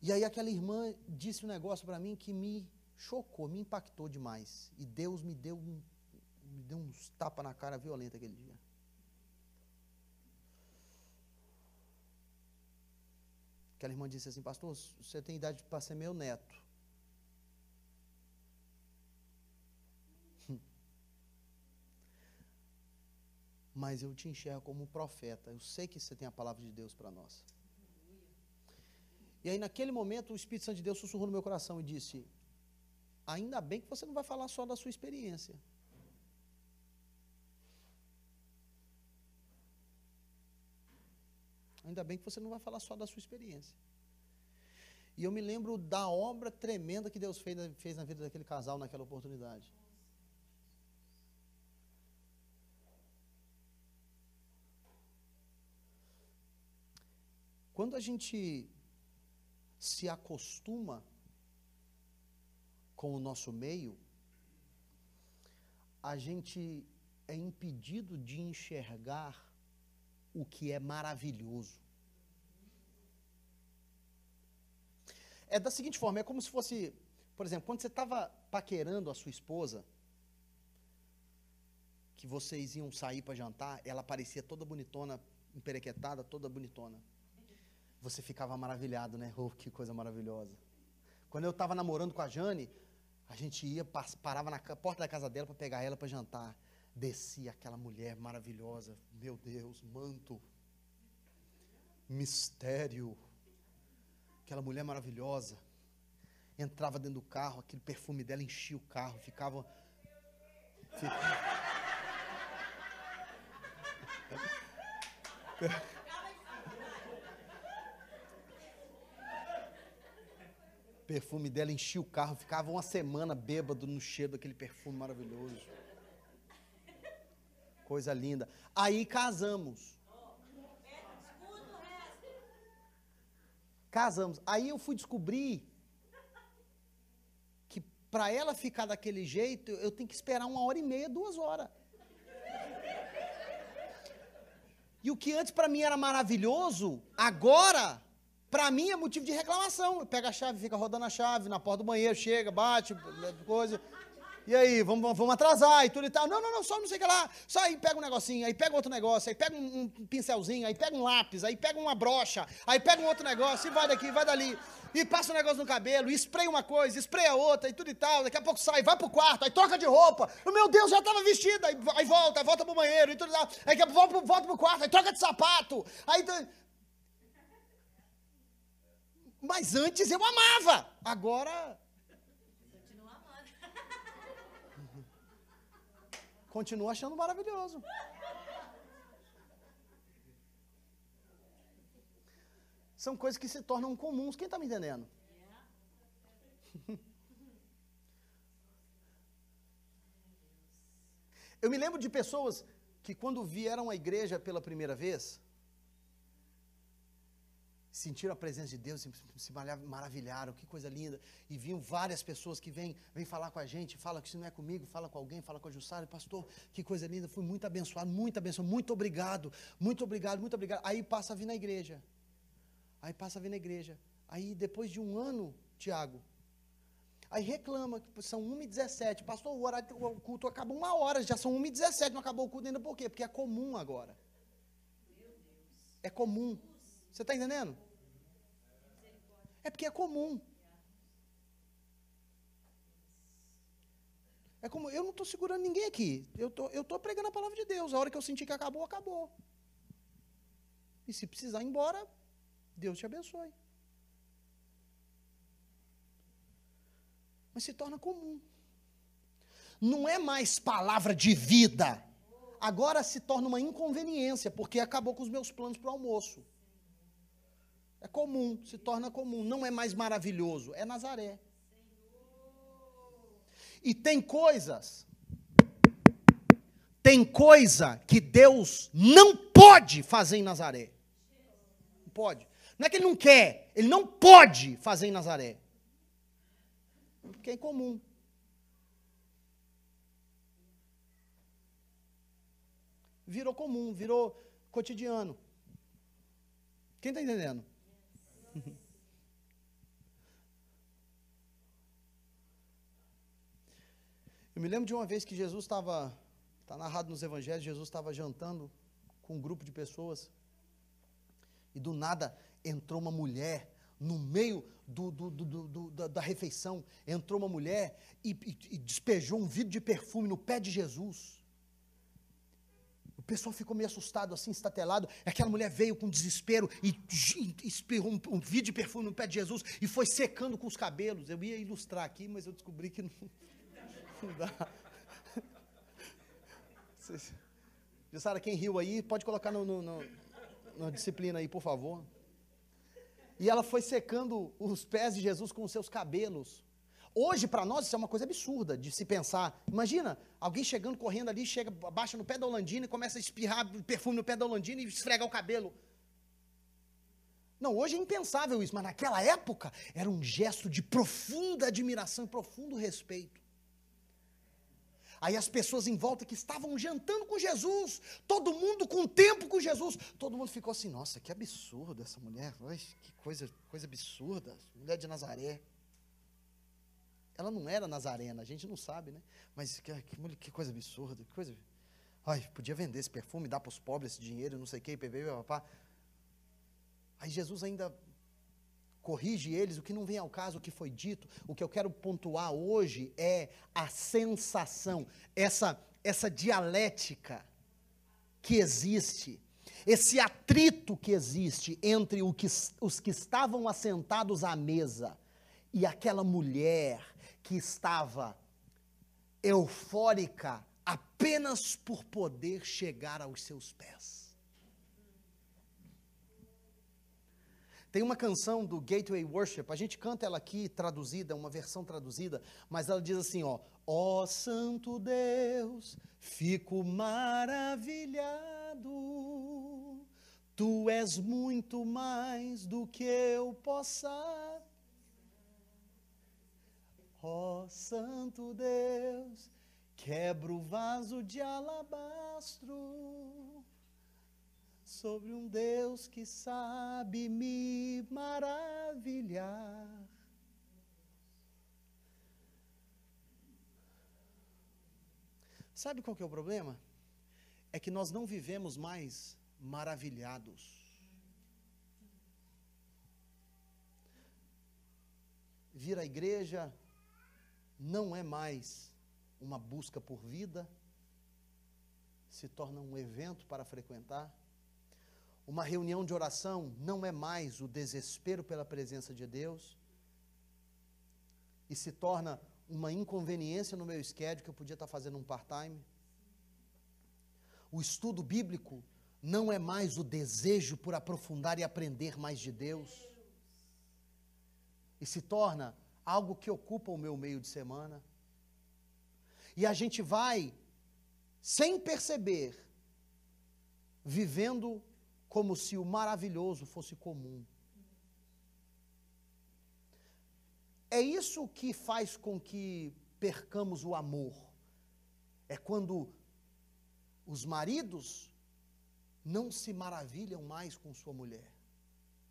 E aí aquela irmã disse um negócio para mim que me chocou, me impactou demais. E Deus me deu uns tapas na cara violenta aquele dia. Aquela irmã disse assim, pastor, você tem idade para ser meu neto. Mas eu te enxergo como um profeta. Eu sei que você tem a palavra de Deus para nós. E aí, naquele momento, o Espírito Santo de Deus sussurrou no meu coração e disse, ainda bem que você não vai falar só da sua experiência. Ainda bem que você não vai falar só da sua experiência. E eu me lembro da obra tremenda que Deus fez na vida daquele casal naquela oportunidade. Quando a gente se acostuma com o nosso meio, a gente é impedido de enxergar o que é maravilhoso. É da seguinte forma, é como se fosse, por exemplo, quando você estava paquerando a sua esposa, que vocês iam sair para jantar, ela parecia toda bonitona, emperequetada, toda bonitona. Você ficava maravilhado, né? Oh, que coisa maravilhosa. Quando eu estava namorando com a Jane, a gente ia, parava na porta da casa dela para pegar ela para jantar. Descia aquela mulher maravilhosa. Meu Deus, manto. Mistério. Aquela mulher maravilhosa. Entrava dentro do carro, aquele perfume dela enchia o carro, ficava... perfume dela enchia o carro, ficava uma semana bêbado no cheiro daquele perfume maravilhoso. Coisa linda. Aí casamos. Casamos. Aí eu fui descobrir que para ela ficar daquele jeito, eu tenho que esperar 1h30, 2 horas. E o que antes para mim era maravilhoso, agora, para mim é motivo de reclamação. Pega a chave, fica rodando a chave na porta do banheiro, chega, bate, coisa. E aí, vamos atrasar e tudo e tal. Não, só não sei o que lá. Só aí pega um negocinho, aí pega outro negócio, aí pega um pincelzinho, aí pega um lápis, aí pega uma brocha, aí pega um outro negócio, e vai daqui, vai dali. E passa um negócio no cabelo, e espreia uma coisa, espreia outra, e tudo e tal. Daqui a pouco sai, vai pro quarto, aí troca de roupa. Meu Deus, já estava vestida. Aí volta pro banheiro, e tudo e tal. Aí volta pro quarto, aí troca de sapato. Aí... Mas antes eu amava. Agora... Continuo achando maravilhoso. São coisas que se tornam comuns. Quem está me entendendo? Eu me lembro de pessoas que quando vieram à igreja pela primeira vez, sentiram a presença de Deus, se maravilharam, que coisa linda. E viam várias pessoas que vêm falar com a gente, fala que se não é comigo, fala com alguém, fala com a Jussara, pastor, que coisa linda, fui muito abençoado, muito obrigado, muito obrigado, muito obrigado. Aí passa a vir na igreja. Aí depois de 1 ano, Tiago, aí reclama que são 1h17, pastor, o culto acaba 1 hora, já são 1h17, não acabou o culto ainda por quê? Porque é comum agora. É comum. Você está entendendo? É porque é comum. É como, eu não estou segurando ninguém aqui. Eu tô pregando a palavra de Deus. A hora que eu sentir que acabou, acabou. E se precisar ir embora, Deus te abençoe. Mas se torna comum. Não é mais palavra de vida. Agora se torna uma inconveniência, porque acabou com os meus planos para o almoço. É comum, se torna comum, não é mais maravilhoso, é Nazaré. E tem coisa que Deus não pode fazer em Nazaré. Não pode. Não é que Ele não quer, Ele não pode fazer em Nazaré. Porque é incomum. Virou comum, virou cotidiano. Quem está entendendo? Eu me lembro de uma vez que Jesus estava, está narrado nos evangelhos, Jesus estava jantando com um grupo de pessoas, e do nada entrou uma mulher, no meio da refeição, entrou uma mulher e despejou um vidro de perfume no pé de Jesus. O pessoal ficou meio assustado, assim, estatelado. Aquela mulher veio com desespero e espirrou um vidro de perfume no pé de Jesus e foi secando com os cabelos. Eu ia ilustrar aqui, mas eu descobri que não dá. Jussara, quem riu aí, pode colocar na disciplina aí, por favor. E ela foi secando os pés de Jesus com os seus cabelos. Hoje, para nós, isso é uma coisa absurda de se pensar. Imagina, alguém chegando, correndo ali, chega, abaixa no pé da Holandina e começa a espirrar perfume no pé da Holandina e esfregar o cabelo. Não, hoje é impensável isso, mas naquela época era um gesto de profunda admiração e profundo respeito. Aí as pessoas em volta que estavam jantando com Jesus, todo mundo com tempo com Jesus, todo mundo ficou assim, nossa, que absurdo essa mulher, ai, que coisa absurda, mulher de Nazaré. Ela não era nazarena, a gente não sabe, né? Mas que coisa absurda, que coisa... Ai, podia vender esse perfume, dar para os pobres esse dinheiro, não sei o que, papá. Aí Jesus ainda corrige eles, o que não vem ao caso, o que foi dito. O que eu quero pontuar hoje é a sensação, essa dialética que existe, esse atrito que existe entre os que estavam assentados à mesa e aquela mulher que estava eufórica apenas por poder chegar aos seus pés. Tem uma canção do Gateway Worship, a gente canta ela aqui traduzida, uma versão traduzida, mas ela diz assim, ó Santo Deus, fico maravilhado, Tu és muito mais do que eu possa. Ó Santo Deus, quebra o vaso de alabastro, sobre um Deus que sabe me maravilhar. Sabe qual que é o problema? É que nós não vivemos mais maravilhados. Vir à igreja não é mais uma busca por vida, se torna um evento para frequentar. Uma reunião de oração não é mais o desespero pela presença de Deus, e se torna uma inconveniência no meu schedule, que eu podia estar fazendo um part-time. O estudo bíblico não é mais o desejo por aprofundar e aprender mais de Deus, e se torna algo que ocupa o meu meio de semana. E a gente vai, sem perceber, vivendo como se o maravilhoso fosse comum. É isso que faz com que percamos o amor. É quando os maridos não se maravilham mais com sua mulher.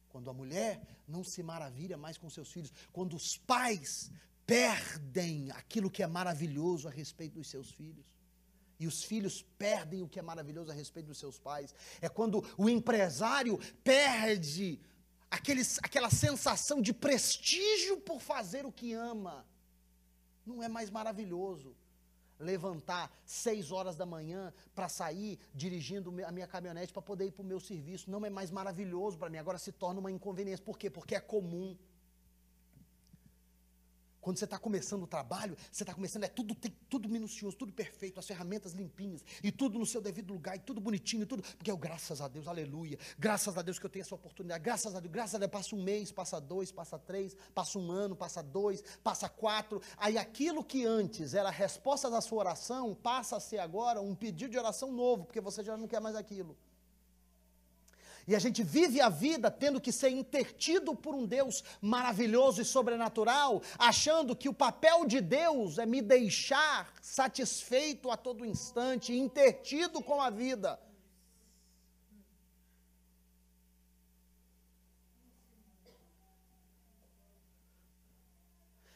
Quando a mulher não se maravilha mais com seus filhos. Quando os pais perdem aquilo que é maravilhoso a respeito dos seus filhos. E os filhos perdem o que é maravilhoso a respeito dos seus pais. É quando o empresário perde aquela sensação de prestígio por fazer o que ama. Não é mais maravilhoso levantar 6 horas da manhã para sair dirigindo a minha caminhonete para poder ir para o meu serviço. Não é mais maravilhoso para mim, agora se torna uma inconveniência. Por quê? Porque é comum. Quando você está começando o trabalho, você está começando, tudo minucioso, tudo perfeito, as ferramentas limpinhas, e tudo no seu devido lugar, e tudo bonitinho, tudo, porque eu, graças a Deus, aleluia, graças a Deus que eu tenho essa oportunidade, graças a Deus, passa um mês, passa 2, passa 3, passa um ano, passa 2, passa 4, aí aquilo que antes era a resposta da sua oração, passa a ser agora um pedido de oração novo, porque você já não quer mais aquilo. E a gente vive a vida tendo que ser intertido por um Deus maravilhoso e sobrenatural, achando que o papel de Deus é me deixar satisfeito a todo instante, intertido com a vida.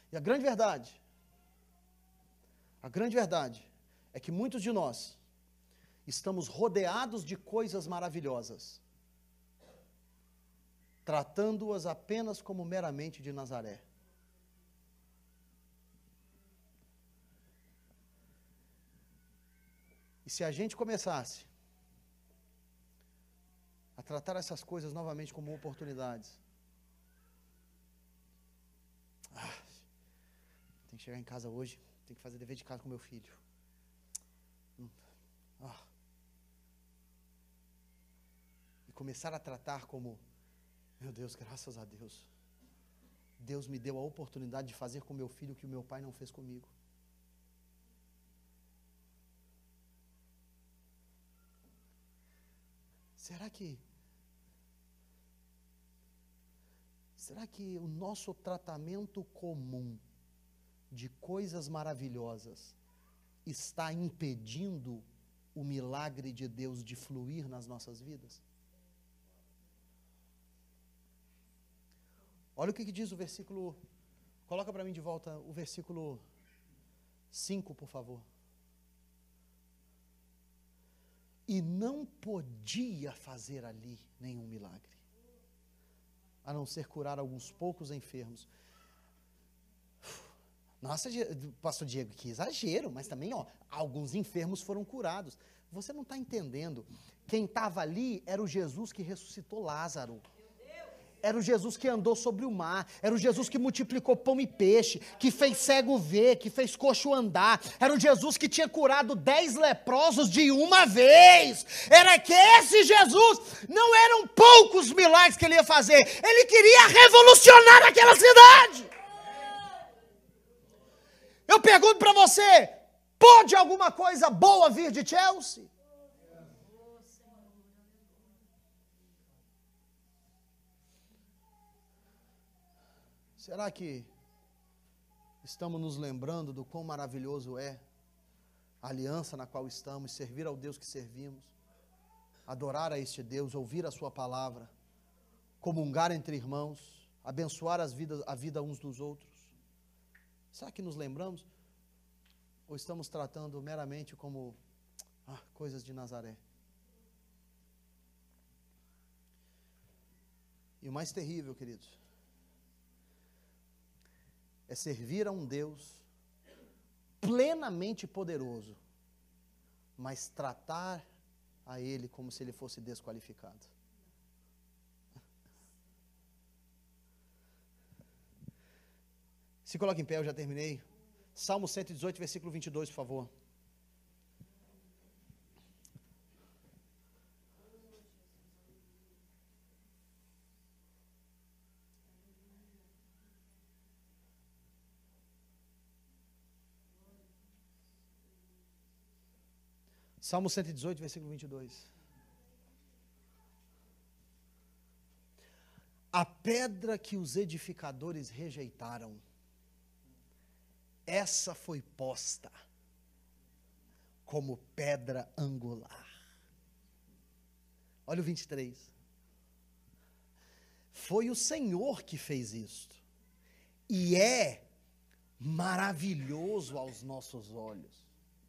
E a grande verdade é que muitos de nós estamos rodeados de coisas maravilhosas, tratando-as apenas como meramente de Nazaré. E se a gente começasse a tratar essas coisas novamente como oportunidades, tem que chegar em casa hoje, tem que fazer dever de casa com meu filho. E começar a tratar como, meu Deus, graças a Deus, Deus me deu a oportunidade de fazer com meu filho o que o meu pai não fez comigo. Será que o nosso tratamento comum de coisas maravilhosas está impedindo o milagre de Deus de fluir nas nossas vidas? Olha o que diz o versículo, coloca para mim de volta o versículo 5, por favor. e não podia fazer ali nenhum milagre, a não ser curar alguns poucos enfermos. Nossa, pastor Diego, que exagero, mas também, alguns enfermos foram curados. Você não está entendendo. Quem estava ali era o Jesus que ressuscitou Lázaro. Era o Jesus que andou sobre o mar, era o Jesus que multiplicou pão e peixe, que fez cego ver, que fez coxo andar, era o Jesus que tinha curado 10 leprosos de uma vez. Era que esse Jesus, não eram poucos milagres que ele ia fazer, ele queria revolucionar aquela cidade. Eu pergunto para você, pode alguma coisa boa vir de Chelsea? Será que estamos nos lembrando do quão maravilhoso é a aliança na qual estamos, servir ao Deus que servimos, adorar a este Deus, ouvir a sua palavra, comungar entre irmãos, abençoar a vida uns dos outros? Será que nos lembramos? Ou estamos tratando meramente como coisas de Nazaré? E o mais terrível, queridos, é servir a um Deus plenamente poderoso, mas tratar a Ele como se Ele fosse desqualificado. Se coloca em pé, eu já terminei. Salmo 118, versículo 22, por favor. Salmo 118, versículo 22. A pedra que os edificadores rejeitaram, essa foi posta como pedra angular. Olha o 23. Foi o Senhor que fez isto, e é maravilhoso aos nossos olhos.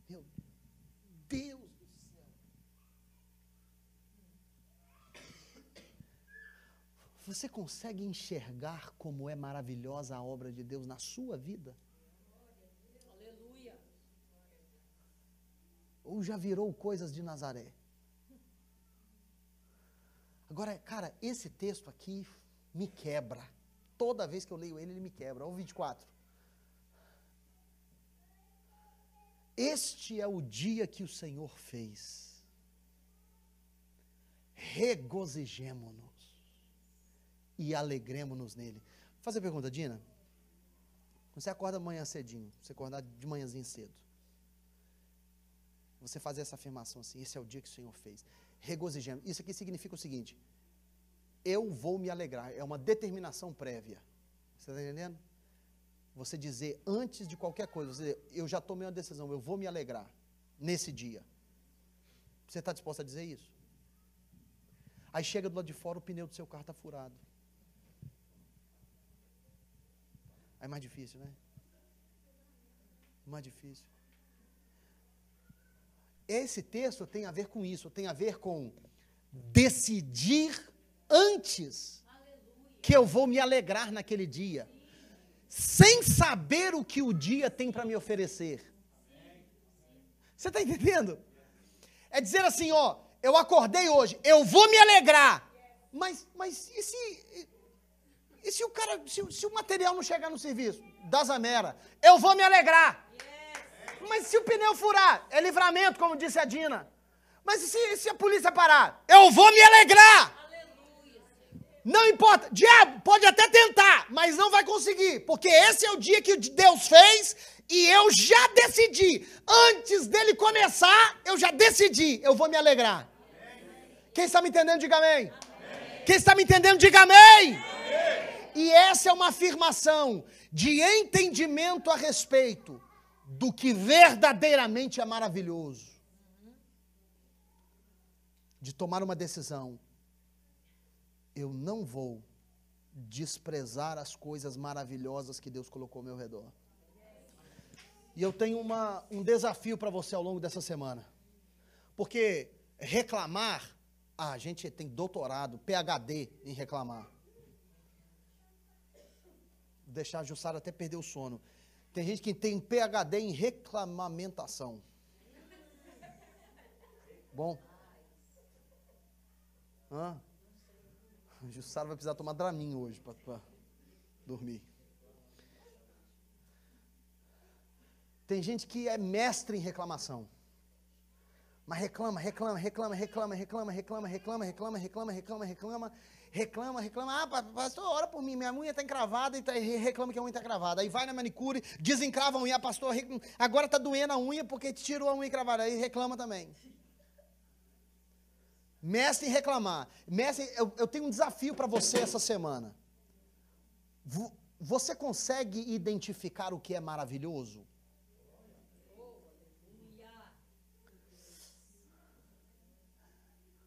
Meu Deus do céu. Você consegue enxergar como é maravilhosa a obra de Deus na sua vida? Aleluia. Ou já virou coisas de Nazaré? Agora, cara, esse texto aqui me quebra. Toda vez que eu leio ele me quebra. Olha o 24. Este é o dia que o Senhor fez. Regozijemo-nos e alegremo-nos nele. Vou fazer a pergunta, Dina. Você acorda amanhã cedinho, você acordar de manhãzinho cedo. Você fazer essa afirmação assim, esse é o dia que o Senhor fez. Regozijemo. Isso aqui significa o seguinte: eu vou me alegrar. É uma determinação prévia. Você está entendendo? Você dizer antes de qualquer coisa, você dizer, eu já tomei uma decisão, eu vou me alegrar nesse dia. Você está disposto a dizer isso? Aí chega do lado de fora, o pneu do seu carro está furado. Aí é mais difícil, né? Mais difícil. Esse texto tem a ver com isso, tem a ver com decidir antes que eu vou me alegrar naquele dia, sem saber o que o dia tem para me oferecer. Você está entendendo? É dizer assim, eu acordei hoje, eu vou me alegrar, mas e se o cara, se o material não chegar no serviço, da Zamera, eu vou me alegrar. Mas se o pneu furar, é livramento, como disse a Dina. Mas se a polícia parar, eu vou me alegrar. Não importa, diabo pode até tentar, mas não vai conseguir, porque esse é o dia que Deus fez e eu já decidi. Antes dele começar, eu já decidi, eu vou me alegrar. Quem está me entendendo, diga amém. Quem está me entendendo, diga amém. E essa é uma afirmação de entendimento a respeito do que verdadeiramente é maravilhoso. De tomar uma decisão. Eu não vou desprezar as coisas maravilhosas que Deus colocou ao meu redor. E eu tenho um desafio para você ao longo dessa semana. Porque Reclamar, a gente tem doutorado, PhD em reclamar. Vou deixar a Jussara até perder o sono. Tem gente que tem PhD em reclamamentação. Bom? A Jussara vai precisar tomar Dramin hoje para dormir. Tem gente que é mestre em reclamação. Mas reclama. Ah, pastor, ora por mim, minha unha está encravada e reclama que a unha está encravada. Aí vai na manicure, desencrava a unha, pastor, agora está doendo a unha porque tirou a unha encravada. Aí reclama também. Mestre em reclamar. Mestre, eu tenho um desafio para você essa semana. Você consegue identificar o que é maravilhoso?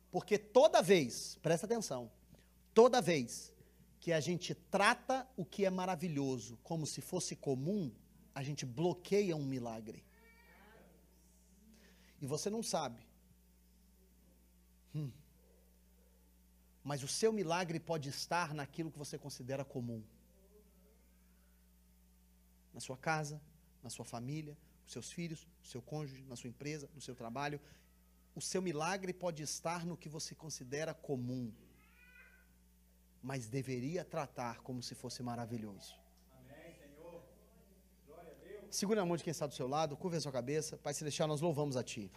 Porque toda vez, presta atenção, toda vez que a gente trata o que é maravilhoso como se fosse comum, a gente bloqueia um milagre. E você não sabe. Mas o seu milagre pode estar naquilo que você considera comum. Na sua casa, na sua família, com seus filhos, no seu cônjuge, na sua empresa, no seu trabalho. O seu milagre pode estar no que você considera comum, mas deveria tratar como se fosse maravilhoso. Amém, Senhor. Glória a Deus. Segura a mão de quem está do seu lado, curva a sua cabeça. Pai Celestial, nós louvamos a Ti.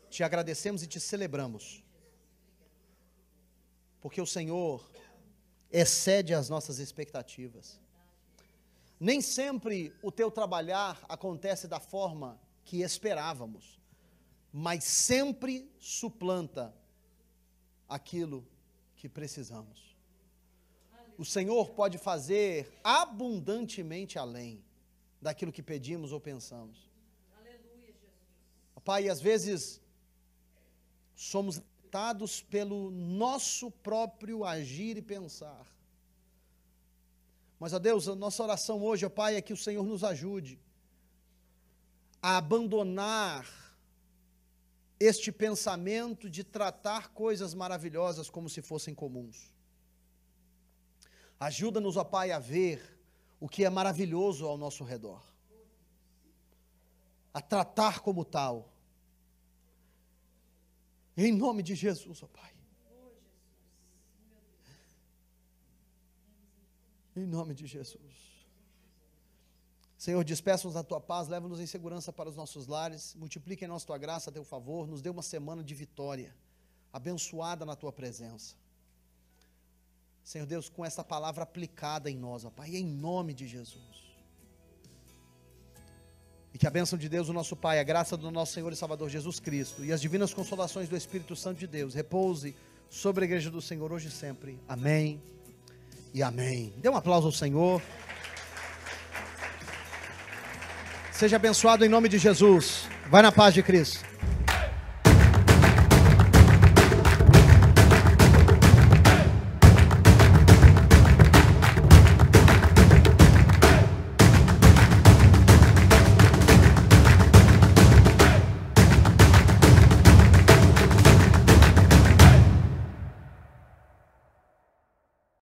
Te agradecemos e te celebramos. Porque o Senhor excede as nossas expectativas. Nem sempre o Teu trabalhar acontece da forma que esperávamos, mas sempre suplanta aquilo que precisamos. O Senhor pode fazer abundantemente além daquilo que pedimos ou pensamos. Aleluia, Jesus. Pai, às vezes somos limitados pelo nosso próprio agir e pensar. Mas, ó Deus, a nossa oração hoje, ó Pai, é que o Senhor nos ajude a abandonar este pensamento de tratar coisas maravilhosas como se fossem comuns. Ajuda-nos, ó Pai, a ver o que é maravilhoso ao nosso redor, a tratar como tal. Em nome de Jesus, ó Pai. Em nome de Jesus. Senhor, despeça-nos da Tua paz, leva-nos em segurança para os nossos lares, multiplica em nós Tua graça, Teu favor, nos dê uma semana de vitória, abençoada na Tua presença. Senhor Deus, com essa palavra aplicada em nós, ó Pai, em nome de Jesus. E que a bênção de Deus, o nosso Pai, a graça do nosso Senhor e Salvador Jesus Cristo e as divinas consolações do Espírito Santo de Deus repouse sobre a igreja do Senhor hoje e sempre. Amém e amém. Dê um aplauso ao Senhor. Seja abençoado em nome de Jesus. Vai na paz de Cristo.